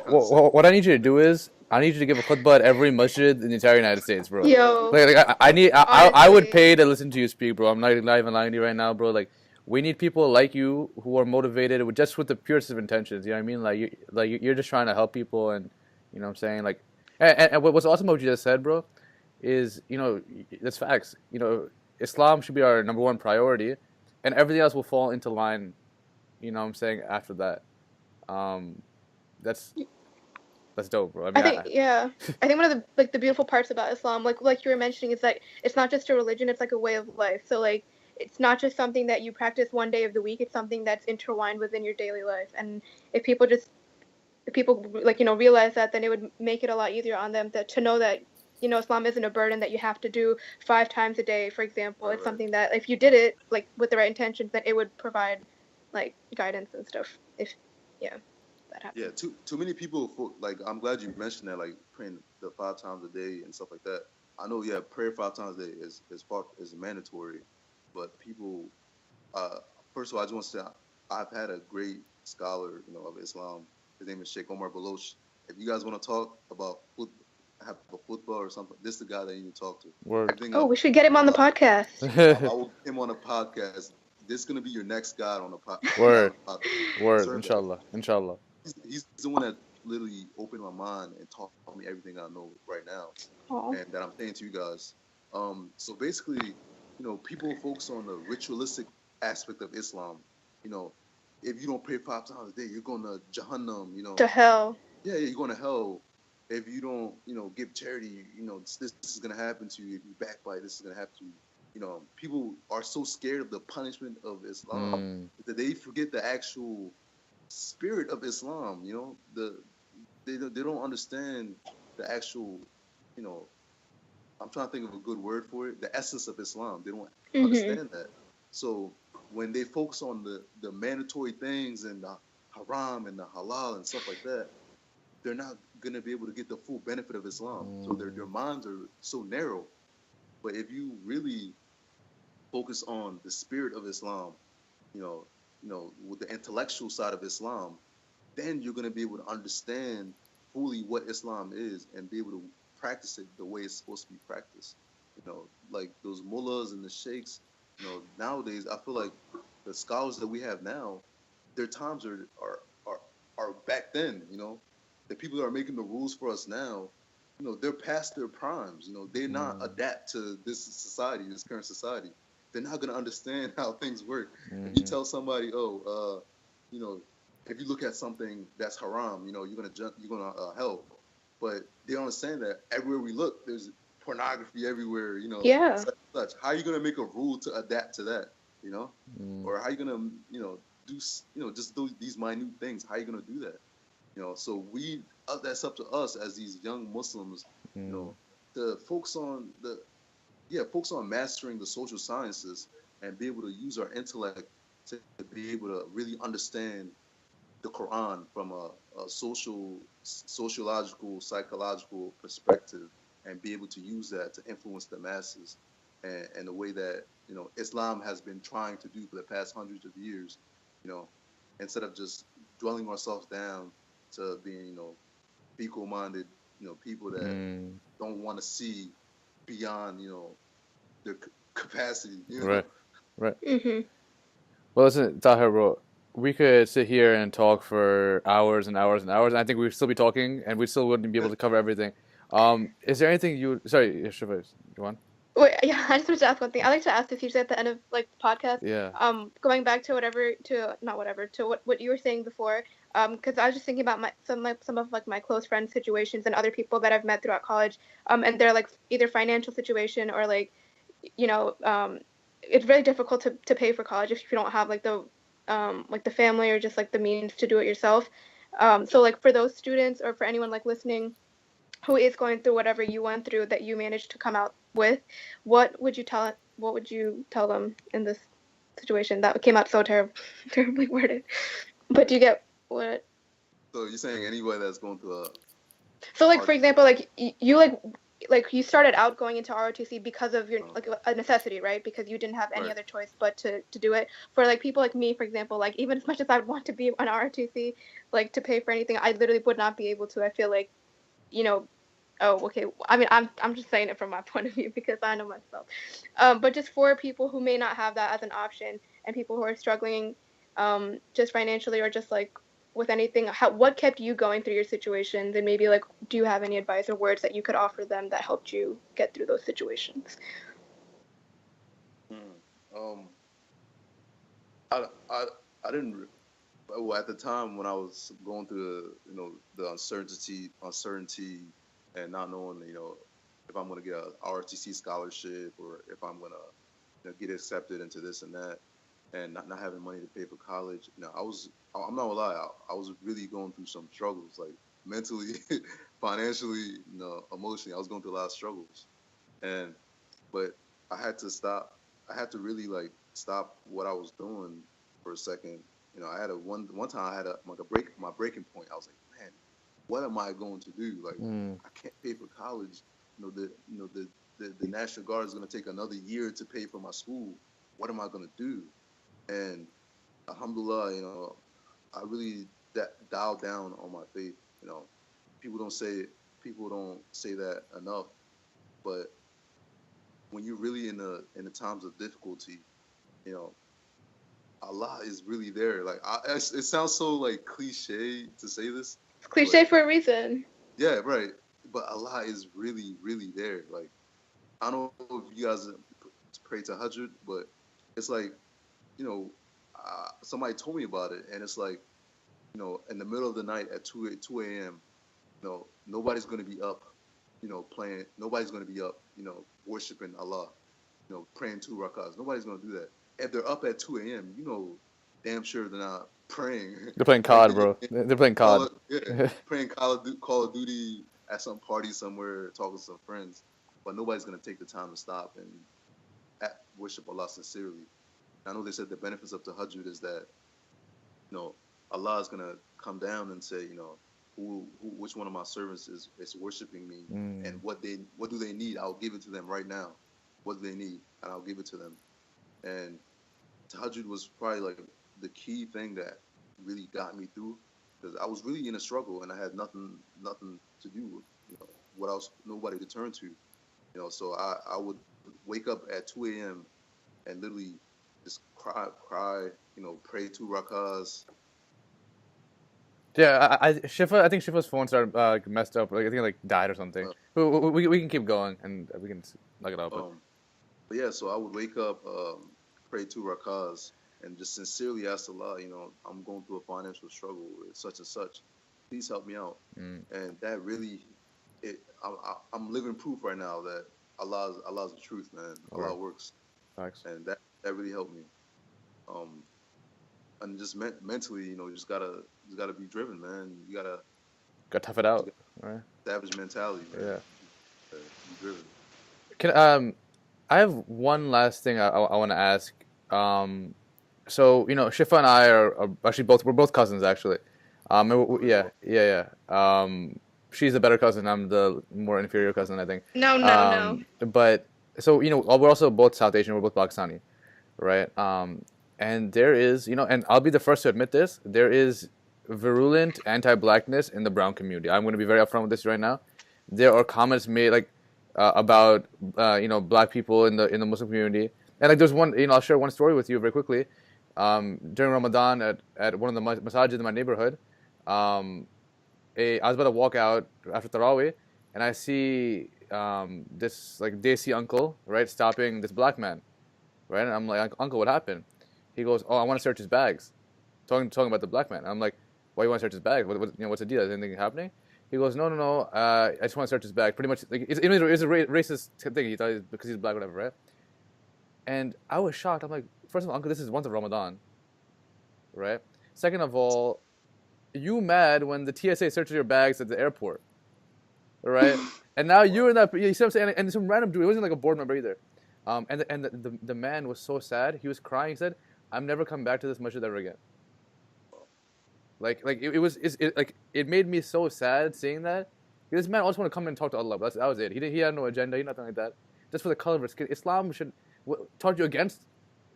S2: what I need you to do is I need you to give a khutbah at every masjid in the entire United States, bro.
S1: Yo.
S2: I would pay to listen to you speak, bro. I'm not even lying to you right now, bro. Like, we need people like you who are motivated with the purest of intentions. You know what I mean? You're just trying to help people, and you know what I'm saying. Like, and what's awesome about what you just said, bro, is that's facts. Islam should be our number one priority, and everything else will fall into line. You know what I'm saying after that. That's dope, bro.
S1: I think one of the beautiful parts about Islam, like you were mentioning, is that it's not just a religion; it's like a way of life. So like, it's not just something that you practice one day of the week; it's something that's intertwined within your daily life. And if people realize that, then it would make it a lot easier on them to know that Islam isn't a burden that you have to do 5 times a day, for example. Right. It's something that if you did it like with the right intentions, then it would provide like guidance and stuff. If that happens.
S3: Yeah, too many people I'm glad you mentioned that, like praying the 5 times a day and stuff like that. I know, prayer 5 times a day is mandatory, but people. First of all, I just want to say I've had a great scholar, of Islam. His name is Sheikh Omar Baloch. If you guys want to talk about have a football or something, this is the guy that you need to talk to.
S2: Word.
S1: We should get him on the podcast.
S3: I will get him on a podcast. This is gonna be your next guy on the podcast.
S2: Word. Inshallah.
S3: He's the one that literally opened my mind and taught me everything I know right now.
S1: Aww.
S3: And that I'm saying to you guys. So basically, people focus on the ritualistic aspect of Islam. If you don't pray 5 times a day, you're going to Jahannam.
S1: To hell.
S3: yeah, you're going to hell if you don't, give charity. This is going to happen to you if you backbite. This is going to happen to you. People are so scared of the punishment of Islam that they forget the actual spirit of Islam. They don't understand the actual, you know, I'm trying to think of a good word for it, the essence of Islam. They don't
S1: Mhm.
S3: understand that. So when they focus on the mandatory things and the haram and the halal and stuff like that, they're not gonna be able to get the full benefit of Islam. So their minds are so narrow. But if you really focus on the spirit of Islam, you know, with the intellectual side of Islam, then you're gonna be able to understand fully what Islam is and be able to practice it the way it's supposed to be practiced. Like those mullahs and the sheikhs. Nowadays I feel like the scholars that we have now, their times are back then. The people that are making the rules for us now, they're past their primes. They're not adapt to this society, this current society. They're not gonna understand how things work. If you tell somebody, oh, you know, if you look at something that's haram, you're gonna hell. But they don't understand that everywhere we look, there's pornography everywhere.
S1: Yeah.
S3: Such. How are you gonna make a rule to adapt to that? You know, or how are you gonna do just these minute things? How are you gonna do that? So that's up to us as these young Muslims. To focus on focus on mastering the social sciences and be able to use our intellect to be able to really understand the Quran from a sociological, psychological perspective, and be able to use that to influence the masses, and the way that Islam has been trying to do for the past hundreds of years. You know, Instead of just dwelling ourselves down to being feeble-minded, people that don't want to see beyond their capacity.
S2: Right. Right.
S1: Mhm.
S2: Well, listen, Tahir, bro, we could sit here and talk for hours and hours and hours, and I think we'd still be talking, and we still wouldn't be able to cover everything. Is there anything you? Sorry, Shavaz, you want?
S1: Wait, yeah, I just wanted to ask one thing. I like to ask this usually at the end of like the podcast.
S2: Yeah.
S1: Going back to not whatever to what you were saying before. Because I was just thinking about some of like my close friends' situations and other people that I've met throughout college. And they're like either financial situation or like, you know, it's really difficult to pay for college if you don't have like the family or just like the means to do it yourself. So like for those students or for anyone like listening who is going through whatever you went through that you managed to come out with, what would you tell them in this situation that came out so terribly worded? But do you get what?
S3: So you're saying anybody that's going through a
S1: So like
S3: hard
S1: for example, like you like you started out going into ROTC because of your
S3: time,
S1: like a necessity, right? Because you didn't have any
S3: right?
S1: other choice but to do it. For like people like me, for example, like even as much as I would want to be on ROTC, like to pay for anything, I literally would not be able to. I feel like, you know, oh, okay. I mean, I'm just saying it from my point of view because I know myself. But just for people who may not have that as an option and people who are struggling, just financially or just like with anything, what kept you going through your situations, and maybe like, do you have any advice or words that you could offer them that helped you get through those situations?
S3: Mm. I, I, I didn't. Well, at the time when I was going through the uncertainty, and not knowing if I'm going to get a ROTC scholarship or if I'm going to get accepted into this and that, and not having money to pay for college. I'm not gonna lie, I was really going through some struggles, like mentally, financially, emotionally. I was going through a lot of struggles, and but I had to stop. I had to really like stop what I was doing for a second. I had one time I had my breaking point. I was like, man, what am I going to do? Like, I can't pay for college. The National Guard is going to take another year to pay for my school. What am I going to do? And alhamdulillah, I really dialed down on my faith. You know, people don't say people don't say that enough, but when you're really in the times of difficulty, you know, Allah is really there. Like it sounds so like cliche to say this,
S1: It's
S3: but
S1: cliche for a reason.
S3: yeah, right. But Allah is really, really there. Like I don't know if you guys pray to Hajj, but it's like somebody told me about it, and it's like in the middle of the night at 2 a.m. Nobody's gonna be up, playing. Nobody's gonna be up, worshiping Allah, praying 2 rakahs. Nobody's gonna do that. If they're up at 2 a.m., damn sure they're not praying.
S2: They're playing COD, bro. They're playing COD.
S3: Praying Call of Duty at some party somewhere, talking to some friends. But nobody's gonna take the time to stop and worship Allah sincerely. I know they said the benefits of Tahajjud is that, Allah is gonna come down and say, which one of my servants is worshiping me, and what do they need? I'll give it to them right now. What do they need? And I'll give it to them. And Tahajjud was probably like the key thing that really got me through, because I was really in a struggle and I had nothing to do. What else? Nobody to turn to. So I would wake up at 2 a.m. and literally just cry, pray 2 rakahs.
S2: Yeah, I think Shifa's phone started messed up. Like, I think it died or something. We can keep going and we can look it up.
S3: But yeah, so I would wake up, pray 2 rakahs, and just sincerely ask Allah, I'm going through a financial struggle, such and such. Please help me out. And that really, I'm living proof right now that Allah's the truth, man. Allah works.
S2: Facts.
S3: And that really helped me. And just mentally, you just gotta be driven, man. You gotta
S2: tough it out, right?
S3: Savage mentality, man.
S2: Yeah.
S3: Be driven.
S2: I have one last thing I want to ask. So Shifa and I are actually we're both cousins actually. Yeah. She's the better cousin. I'm the more inferior cousin, I think.
S1: No.
S2: But so we're also both South Asian. We're both Pakistani, right? And there is and I'll be the first to admit this. There is virulent anti-blackness in the brown community. I'm going to be very upfront with this right now. There are comments made about black people in the Muslim community, and there's one. I'll share one story with you very quickly. During Ramadan at one of the masajid in my neighborhood, I was about to walk out after Tarawih, and I see this Desi uncle, right, stopping this black man, right, and I'm like, Uncle, what happened? He goes, oh, I want to search his bags, talking about the black man. I'm like, why you want to search his bag? What's the deal? Is anything happening? He goes, no. I just want to search his bag. Pretty much, it's a racist thing. He thought because he's black, or whatever, right? And I was shocked. I'm like, first of all, Uncle, this is once of Ramadan, right? Second of all, you mad when the TSA searches your bags at the airport, right? And now you're in that. You see what I'm saying? And some random dude. He wasn't like a board member either. And the man was so sad. He was crying. He said, "I'm never coming back to this masjid ever again." It made me so sad seeing that. This man always wanted to come and talk to Allah. But that was it. He had no agenda. He had nothing like that. Just for the color of his skin. Islam should taught you against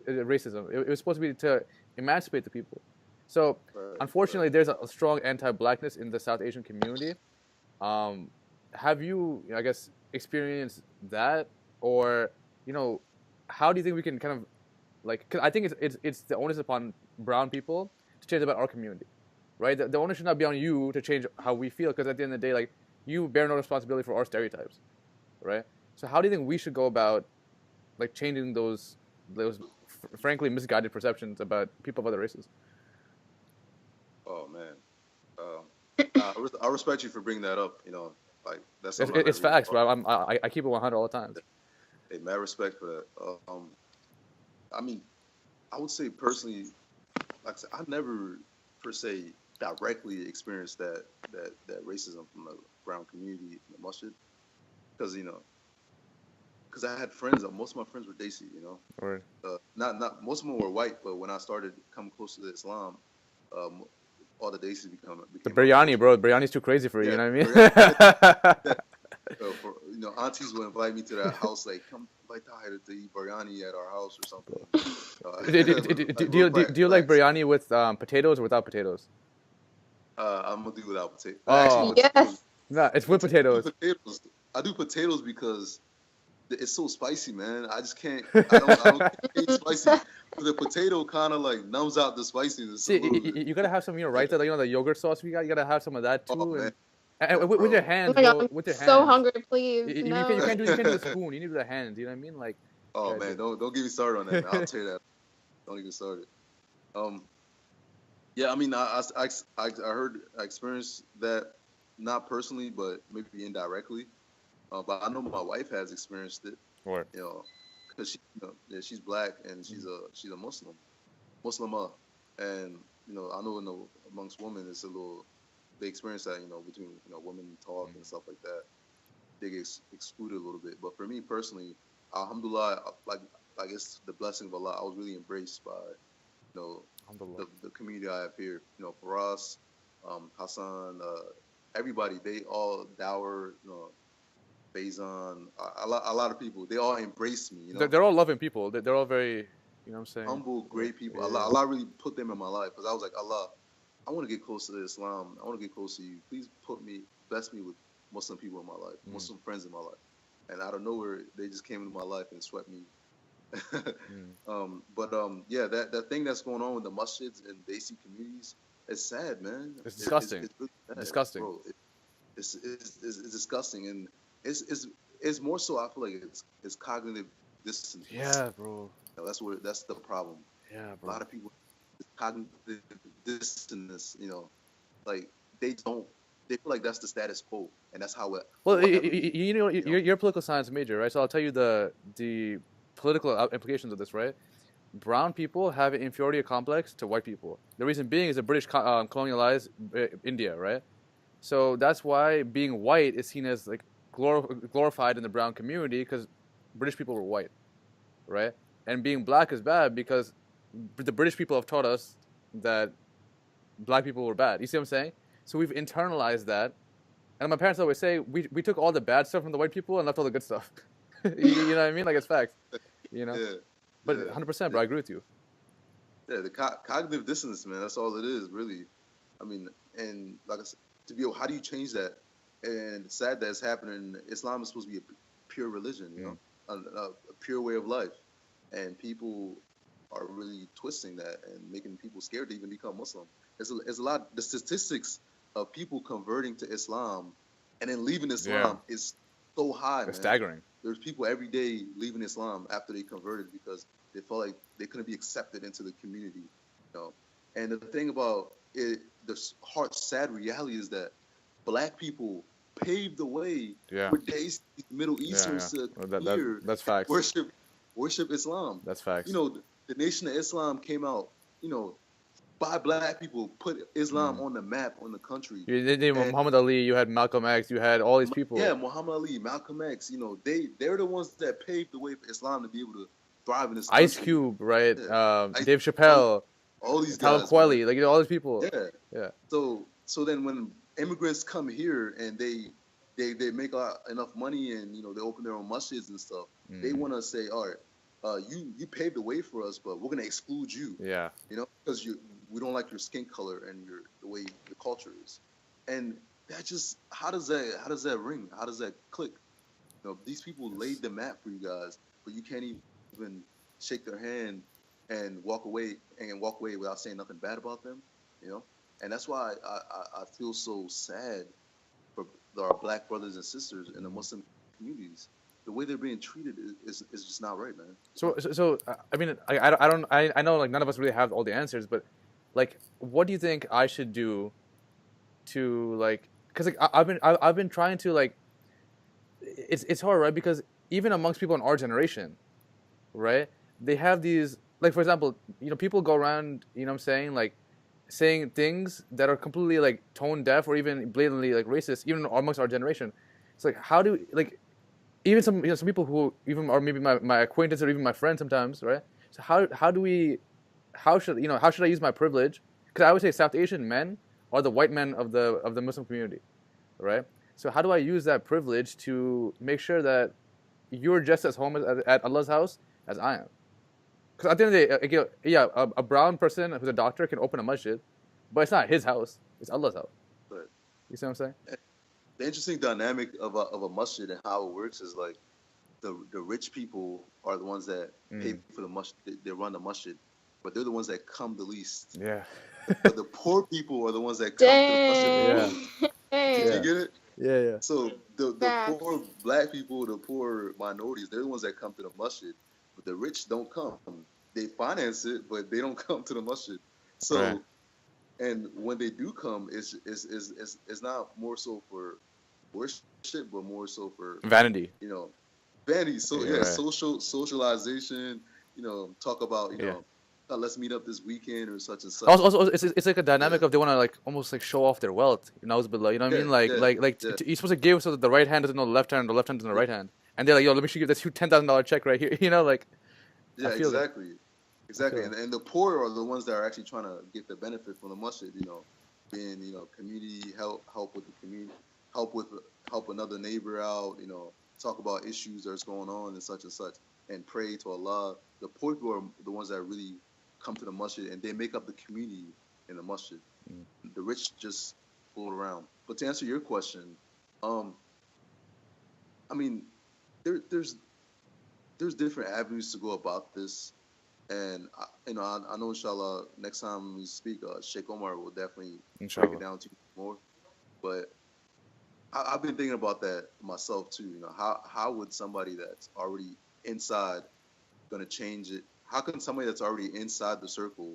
S2: racism. It was supposed to be to emancipate the people. So, unfortunately, there's a strong anti-blackness in the South Asian community. Have you, I guess, experienced that, or how do you think we can kind of cause I think it's the onus upon brown people to change about our community, right? The onus should not be on you to change how we feel, because at the end of the day, you bear no responsibility for our stereotypes, right? So how do you think we should go about changing those frankly misguided perceptions about people of other races?
S3: Oh man, I respect you for bringing that up. That's
S2: it's facts, bro. I keep it 100 all the time.
S3: Hey, mad respect for that. I mean, I would say personally, like I said, I never per se directly experienced that racism from the brown community in the masjid, because because I had friends. Most of my friends were Desi,
S2: Right.
S3: Not most of them were white, but when I started coming closer to Islam, all the Desis became
S2: the biryani, bro. Biryani's too crazy for you. You know what I mean?
S3: Aunties would invite me to their house, come invite Tahir to eat biryani at our house or something.
S2: Do you like biryani with potatoes or without potatoes?
S3: I'm gonna do without potatoes.
S2: Oh,
S1: yes.
S2: No, it's with potatoes.
S3: I do potatoes because it's so spicy, man. I just can't. I don't eat spicy. The potato kind of numbs out the spiciness.
S2: See, you gotta have some, right there, the yogurt sauce we got. You gotta have some of that too.
S3: Oh,
S2: and with your hands,
S1: oh my God,
S2: bro. With your hands.
S1: So hungry, please.
S2: You
S1: no.
S2: can't do the spoon. You need to do the hands. You know what I mean?
S3: Oh man, don't get me started on that, man. I'll tell you that. Don't get me started. Yeah, I mean, I heard, I experienced that, not personally, but maybe indirectly. But I know my wife has experienced it.
S2: Or
S3: You know, because yeah, she's black and she's a Muslimah, and I know amongst women it's a little they experience that between women talk and stuff like that. They get excluded a little bit. But for me personally, alhamdulillah, like it's the blessing of Allah. I was really embraced by the community I have here. For us, Hassan, everybody, they all Dower, Faison, a lot of people, they all embraced me.
S2: they're all loving people. They're all very, what I'm saying,
S3: humble, great people.
S2: Yeah.
S3: Allah really put them in my life because I was like, Allah, I want to get close to Islam. I want to get close to you. Please bless me with Muslim people in my life, Muslim friends in my life. And out of nowhere, they just came into my life and swept me. Yeah, that thing that's going on with the masjids and Desi communities, it's sad, man.
S2: It's disgusting.
S3: It's really sad,
S2: disgusting.
S3: bro. It's disgusting, and it's more so. I feel like it's cognitive dissonance.
S2: Yeah, bro.
S3: That's the problem.
S2: Yeah,
S3: A
S2: bro.
S3: lot of people, cognitive dissonance. Like they feel like that's the status quo, and that's how it.
S2: Well, you're a political science major, right? So I'll tell you the political implications of this, right? Brown people have an inferiority complex to white people. The reason being is the British colonialized India, right? So that's why being white is seen as like glorified in the brown community because British people were white, right? And being black is bad because the British people have taught us that black people were bad. You see what I'm saying? So we've internalized that. And my parents always say, we took all the bad stuff from the white people and left all the good stuff. You know what I mean? Like, it's facts.
S3: Yeah.
S2: But 100%, bro, I agree with you.
S3: Yeah, the cognitive dissonance, man. That's all it is, really. I mean, and like I said, how do you change that? And it's sad that it's happening. Islam is supposed to be a pure religion, a pure way of life. And people are really twisting that and making people scared to even become Muslim. There's a lot. The statistics of people converting to Islam and then leaving Islam is so high, man.
S2: Staggering.
S3: There's people every day leaving Islam after they converted because they felt like they couldn't be accepted into the community. And the thing about it, the hard, sad reality is that black people paved the way for days Middle Easterns to here
S2: that's facts.
S3: Worship Islam.
S2: That's facts.
S3: The Nation of Islam came out, by black people, put Islam on the map, on the country.
S2: Muhammad Ali, you had Malcolm X, you had all these people.
S3: Yeah, Muhammad Ali, Malcolm X, they're the ones that paved the way for Islam to be able to thrive in this country.
S2: Ice Cube, right? Yeah. Dave Chappelle.
S3: All these guys.
S2: Kweli, like all these people.
S3: Yeah. So then when immigrants come here and they make enough money and they open their own masjids and stuff, they want to say, all right, you paved the way for us, but we're gonna exclude you. Yeah. Because we don't like your skin color and the way the culture is, and that just how does that ring? How does that click? These people laid the map for you guys, but you can't even shake their hand and walk away without saying nothing bad about them. And that's why I feel so sad for our black brothers and sisters in the Muslim communities. The way they're being treated is just not right, man.
S2: So I mean, I know like none of us really have all the answers, but like, what do you think I should do to like? Because like I've been trying to like. It's hard, right? Because even amongst people in our generation, right? They have these like, for example, people go around, what I'm saying, like saying things that are completely like tone deaf or even blatantly like racist, even amongst our generation. It's like, how do like even some people who even are maybe my acquaintance or even my friends sometimes, right? So how should I use my privilege? Because I always say South Asian men are the white men of the Muslim community, right? So how do I use that privilege to make sure that you're just as home at Allah's house as I am? Because at the end of the day, a brown person who's a doctor can open a masjid, but it's not his house; it's Allah's house.
S3: Right.
S2: You see what I'm saying?
S3: The interesting dynamic of a masjid and how it works is like the rich people are the ones that pay for the masjid. They run the masjid, but they're the ones that come the least. Yeah. But the poor people are the ones that come to the masjid. Did you get it? Yeah. So the poor black people, the poor minorities, they're the ones that come to the masjid, but the rich don't come. They finance it, but they don't come to the masjid. So And when they do come, it's not more so for worship, but more so for,
S2: Vanity.
S3: you know, vanity. So
S2: Yeah,
S3: yeah,
S2: right.
S3: socialization. Talk about
S2: Yeah.
S3: let's meet up this weekend or such and such.
S2: Also, it's like a
S3: Yeah,
S2: dynamic of they want to like almost like show off their wealth. You know what I
S3: yeah,
S2: mean? Like
S3: yeah, yeah,
S2: you're supposed to give so that the right hand doesn't know the left hand, the left hand doesn't know the right hand, and they're like, yo, let me show you this $10,000 check right here. Like I
S3: yeah.
S2: feel that.
S3: Exactly,
S2: I feel
S3: exactly.
S2: that.
S3: And the poor are the ones that are actually trying to get the benefit from the masjid. Being community help with the community, help with help another neighbor out. Talk about issues that's going on and such, and pray to Allah. The poor people are the ones that really come to the masjid, and they make up the community in the masjid.
S2: Mm.
S3: The rich just float around. But to answer your question, um, I mean, there's different avenues to go about this, and I know inshallah next time we speak, Sheikh Omar will definitely break it
S2: Inshallah.
S3: down to you more. But I've been thinking about that myself too. How would somebody that's already inside gonna change it? How can somebody that's already inside the circle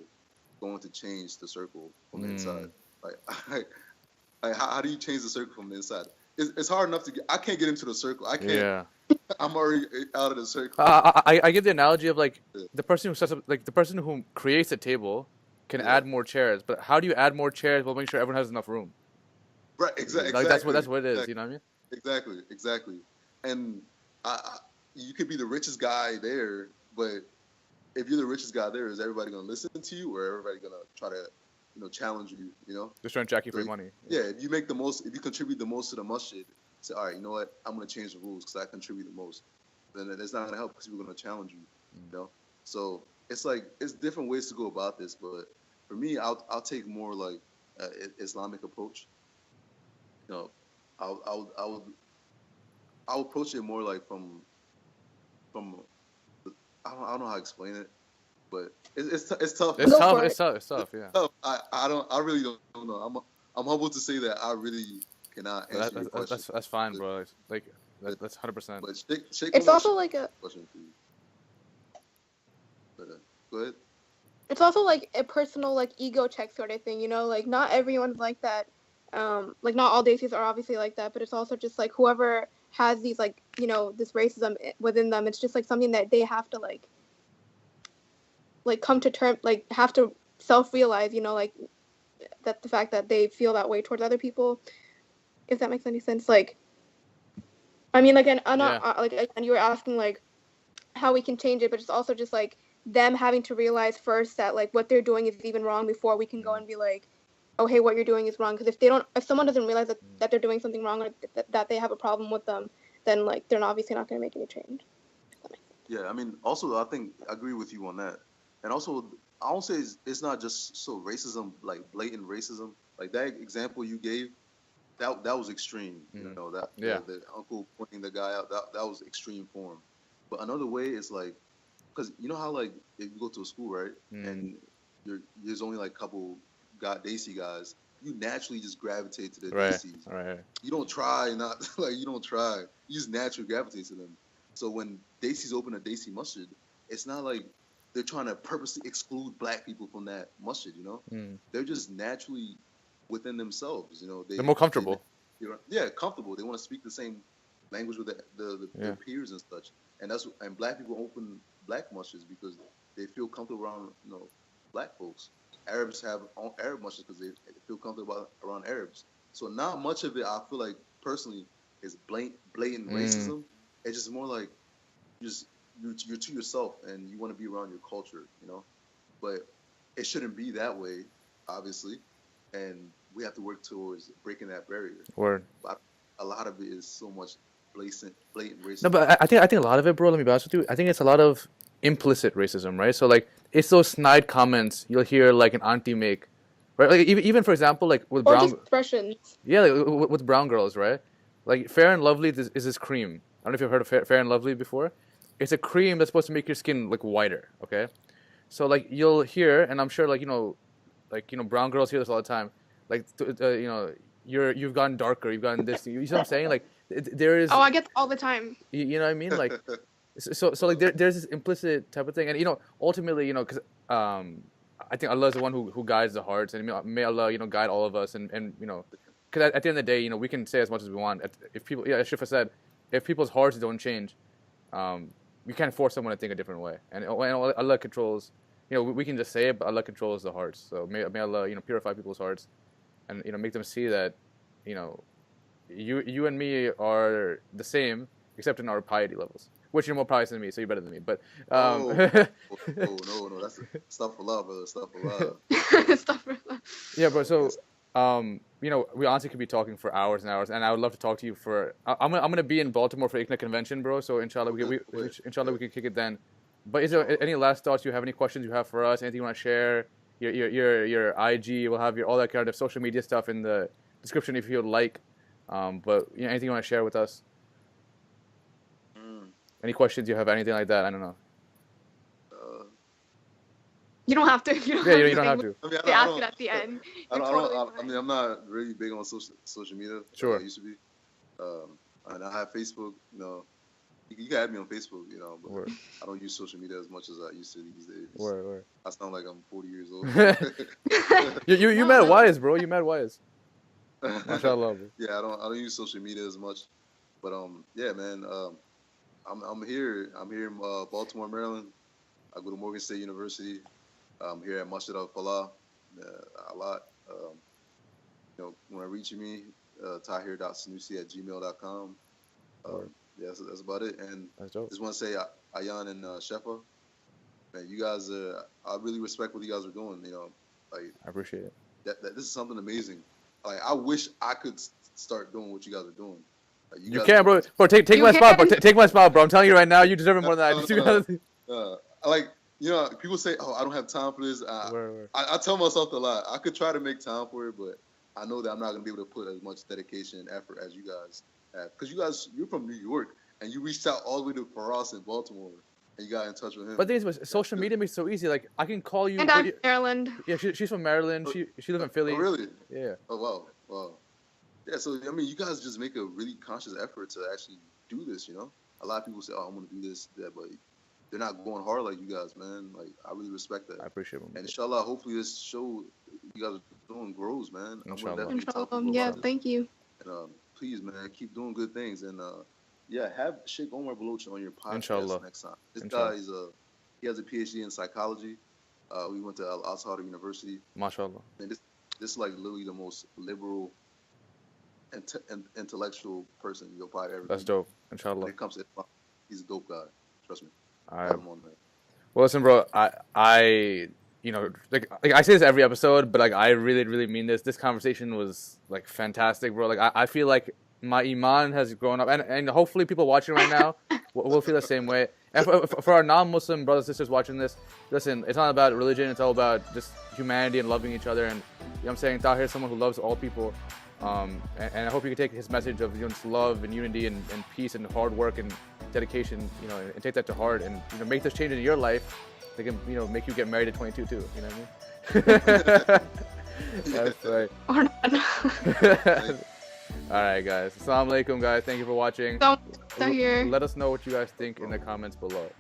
S3: going to change the circle from the inside?
S2: Mm.
S3: Like, how do you change the circle from the inside? It's hard enough to get. I can't get into the circle. I can't.
S2: Yeah.
S3: I'm already out of the circle.
S2: I give the analogy of like
S3: Yeah.
S2: the person who sets up, like the person who creates a table can
S3: Yeah.
S2: add more chairs, but how do you add more chairs while making sure everyone has enough room?
S3: Right. Exactly.
S2: Like that's what it is.
S3: Exactly.
S2: You know what I mean?
S3: Exactly. And you could be the richest guy there, but if you're the richest guy there, is everybody gonna listen to you, or everybody gonna try to, challenge you?
S2: Just trying to jack you for
S3: So,
S2: your money.
S3: yeah, if you contribute the most to the masjid, say, all right, you know what, I'm gonna change the rules because I contribute the most. Then it's not gonna help because people are gonna challenge you. So it's like it's different ways to go about this, but for me, I'll take more like Islamic approach. You know, I'll approach it more like from I don't know how to explain it, but it's tough.
S2: It's
S1: Go
S2: tough.
S1: for
S2: It's
S1: it.
S2: tough. It's tough. Yeah.
S3: Tough. I really don't know. I'm humbled to say that I really cannot answer your question.
S2: That's fine,
S3: But,
S2: bro. Like that's 100%.
S3: but Sheikh
S1: It's
S3: Omar
S1: also like a
S3: question for you. But, go ahead.
S1: it's also like a personal like ego check sort of thing, like not everyone's like that. Like not all Daisies are obviously like that, but it's also just like whoever has these like this racism within them, it's just like something that they have to like come to term, like have to self-realize, like that the fact that they feel that way towards other people, if that makes any sense. Like I mean, again, I'm not like, and you were asking like how we can change it, but it's also just like them having to realize first that like what they're doing is even wrong before we can go and be like, oh hey, what you're doing is wrong. Because if someone doesn't realize that they're doing something wrong, or that they have a problem with them, then like they're obviously not going to make any change.
S3: Yeah, I mean, also I think I agree with you on that, and also I don't say it's not just so racism, like blatant racism, like that example you gave. That was extreme. That
S2: Yeah.
S3: the uncle pointing the guy out. That was extreme form. But another way is like, because you know how like if you go to a school, right, and there's only like a couple Daisy guys, you naturally just gravitate to the
S2: Right.
S3: Daisies.
S2: Right.
S3: You don't try, not like you don't try. You just naturally gravitate to them. So when Daisies open a Daisy masjid, it's not like they're trying to purposely exclude black people from that masjid. They're just naturally within themselves.
S2: They're more comfortable.
S3: Comfortable. They want to speak the same language with their peers and such. And black people open black masjids because they feel comfortable around black folks. Arabs have Arab masjids because they feel comfortable around Arabs. So not much of it, I feel like personally, is blatant racism. It's just more like you're to yourself and you want to be around your culture, But it shouldn't be that way, obviously, and we have to work towards breaking that barrier.
S2: Word.
S3: But a lot of it is so much blatant racism.
S2: No, but I think a lot of it, bro. Let me be honest with you. I think it's a lot of implicit racism, right? So like it's those snide comments you'll hear like an auntie make, right? Like even for example, like with
S1: or
S2: brown,
S1: just expressions.
S2: yeah, like, with brown girls, right? Like Fair and Lovely is this cream. I don't know if you've heard of Fair and Lovely before. It's a cream that's supposed to make your skin look whiter. Okay, so like you'll hear, and I'm sure like brown girls hear this all the time. Like you've gotten darker, you've gotten this. You see what I'm saying? Like there is.
S1: Oh, I get all the time.
S2: You know what I mean? Like, so like there's this implicit type of thing, and ultimately, because I think Allah is the one who guides the hearts, and may Allah, guide all of us, and because at the end of the day, we can say as much as we want. If people, as Shifa said, if people's hearts don't change, we can't force someone to think a different way. And Allah controls, we can just say it, but Allah controls the hearts. So may Allah, purify people's hearts, and make them see that, you and me are the same, except in our piety levels. Which you're more pious than me, so you're better than me. But
S3: no, that's stuff for love, brother. Stuff for love.
S1: Stuff for love.
S2: Yeah, bro. So, we honestly could be talking for hours and hours, and I would love to talk to you for. I'm gonna be in Baltimore for ICNA convention, bro. So inshallah we can kick it then. But is there any last thoughts you have? Any questions you have for us? Anything you want to share? Your IG. We'll have all that kind of social media stuff in the description if you'd like. But anything you want to share with us? Any questions you have? Anything like that? I don't know.
S1: You don't have to. You
S2: don't have to.
S1: They ask it at the end.
S3: I'm not really big on social media.
S2: Sure.
S3: I used to be. And I have Facebook. You can add me on Facebook. But
S2: Word.
S3: I don't use social media as much as I used to these days.
S2: Word.
S3: I sound like I'm 40 years old.
S2: you mad wise, bro. You mad wise. Mashallah, bro.
S3: Yeah, I don't use social media as much. But yeah, man. I'm here. I'm here in Baltimore, Maryland. I go to Morgan State University. I'm here at Masjid al-Falah a lot. When reaching me, tahir.senoussi@gmail.com. Yeah, that's about it. And just want to say, Ayan and Shefa, man, you guys, I really respect what you guys are doing. I
S2: appreciate it.
S3: That this is something amazing. Like, I wish I could start doing what you guys are doing.
S2: You can, bro. Bro, take my spot, bro. Take my spot, bro. I'm telling you right now, you deserve it more than I do.
S3: People say, "Oh, I don't have time for this." I tell myself a lot. I could try to make time for it, but I know that I'm not gonna be able to put as much dedication and effort as you guys have. Because you're from New York, and you reached out all the way to Faraz in Baltimore, and you got in touch with him.
S2: But the thing is, social media makes it so easy. Like, I can call you.
S1: And I'm Maryland.
S2: Yeah, she's from Maryland. She lives in Philly.
S3: Oh, really?
S2: Yeah.
S3: Oh, wow. Yeah, so, you guys just make a really conscious effort to actually do this, A lot of people say, "Oh, I'm going to do this, that," but they're not going hard like you guys, man. Like, I really respect that.
S2: I appreciate it.
S3: And inshallah, hopefully this show you guys are doing grows, man.
S2: Inshallah.
S1: Yeah, thank you.
S3: And please, man, keep doing good things. And have Sheikh Omar Balocha on your podcast
S2: inshallah.
S3: Next time. This guy he has a PhD in psychology. We went to Al-Azhar University.
S2: MashaAllah.
S3: And this is like literally the most liberal intellectual person you'll probably ever.
S2: That's dope. Inshallah.
S3: When it comes to Islam, he's a dope guy. Trust me.
S2: All right. Well, listen, bro. I like I say this every episode, but like I really, really mean this. This conversation was like fantastic, bro. Like I feel like my iman has grown up, and hopefully people watching right now will feel the same way. And for our non-Muslim brothers and sisters watching this, listen, it's not about religion. It's all about just humanity and loving each other. And I'm saying Tahir is someone who loves all people. And I hope you can take his message of just love and unity and peace and hard work and dedication, and take that to heart and make this change in your life. They can make you get married at 22 too. You know what I mean? That's right.
S1: Or not.
S2: All right, guys. Assalamu alaikum, guys. Thank you for watching.
S1: Don't here.
S2: Let us know what you guys think in the comments below.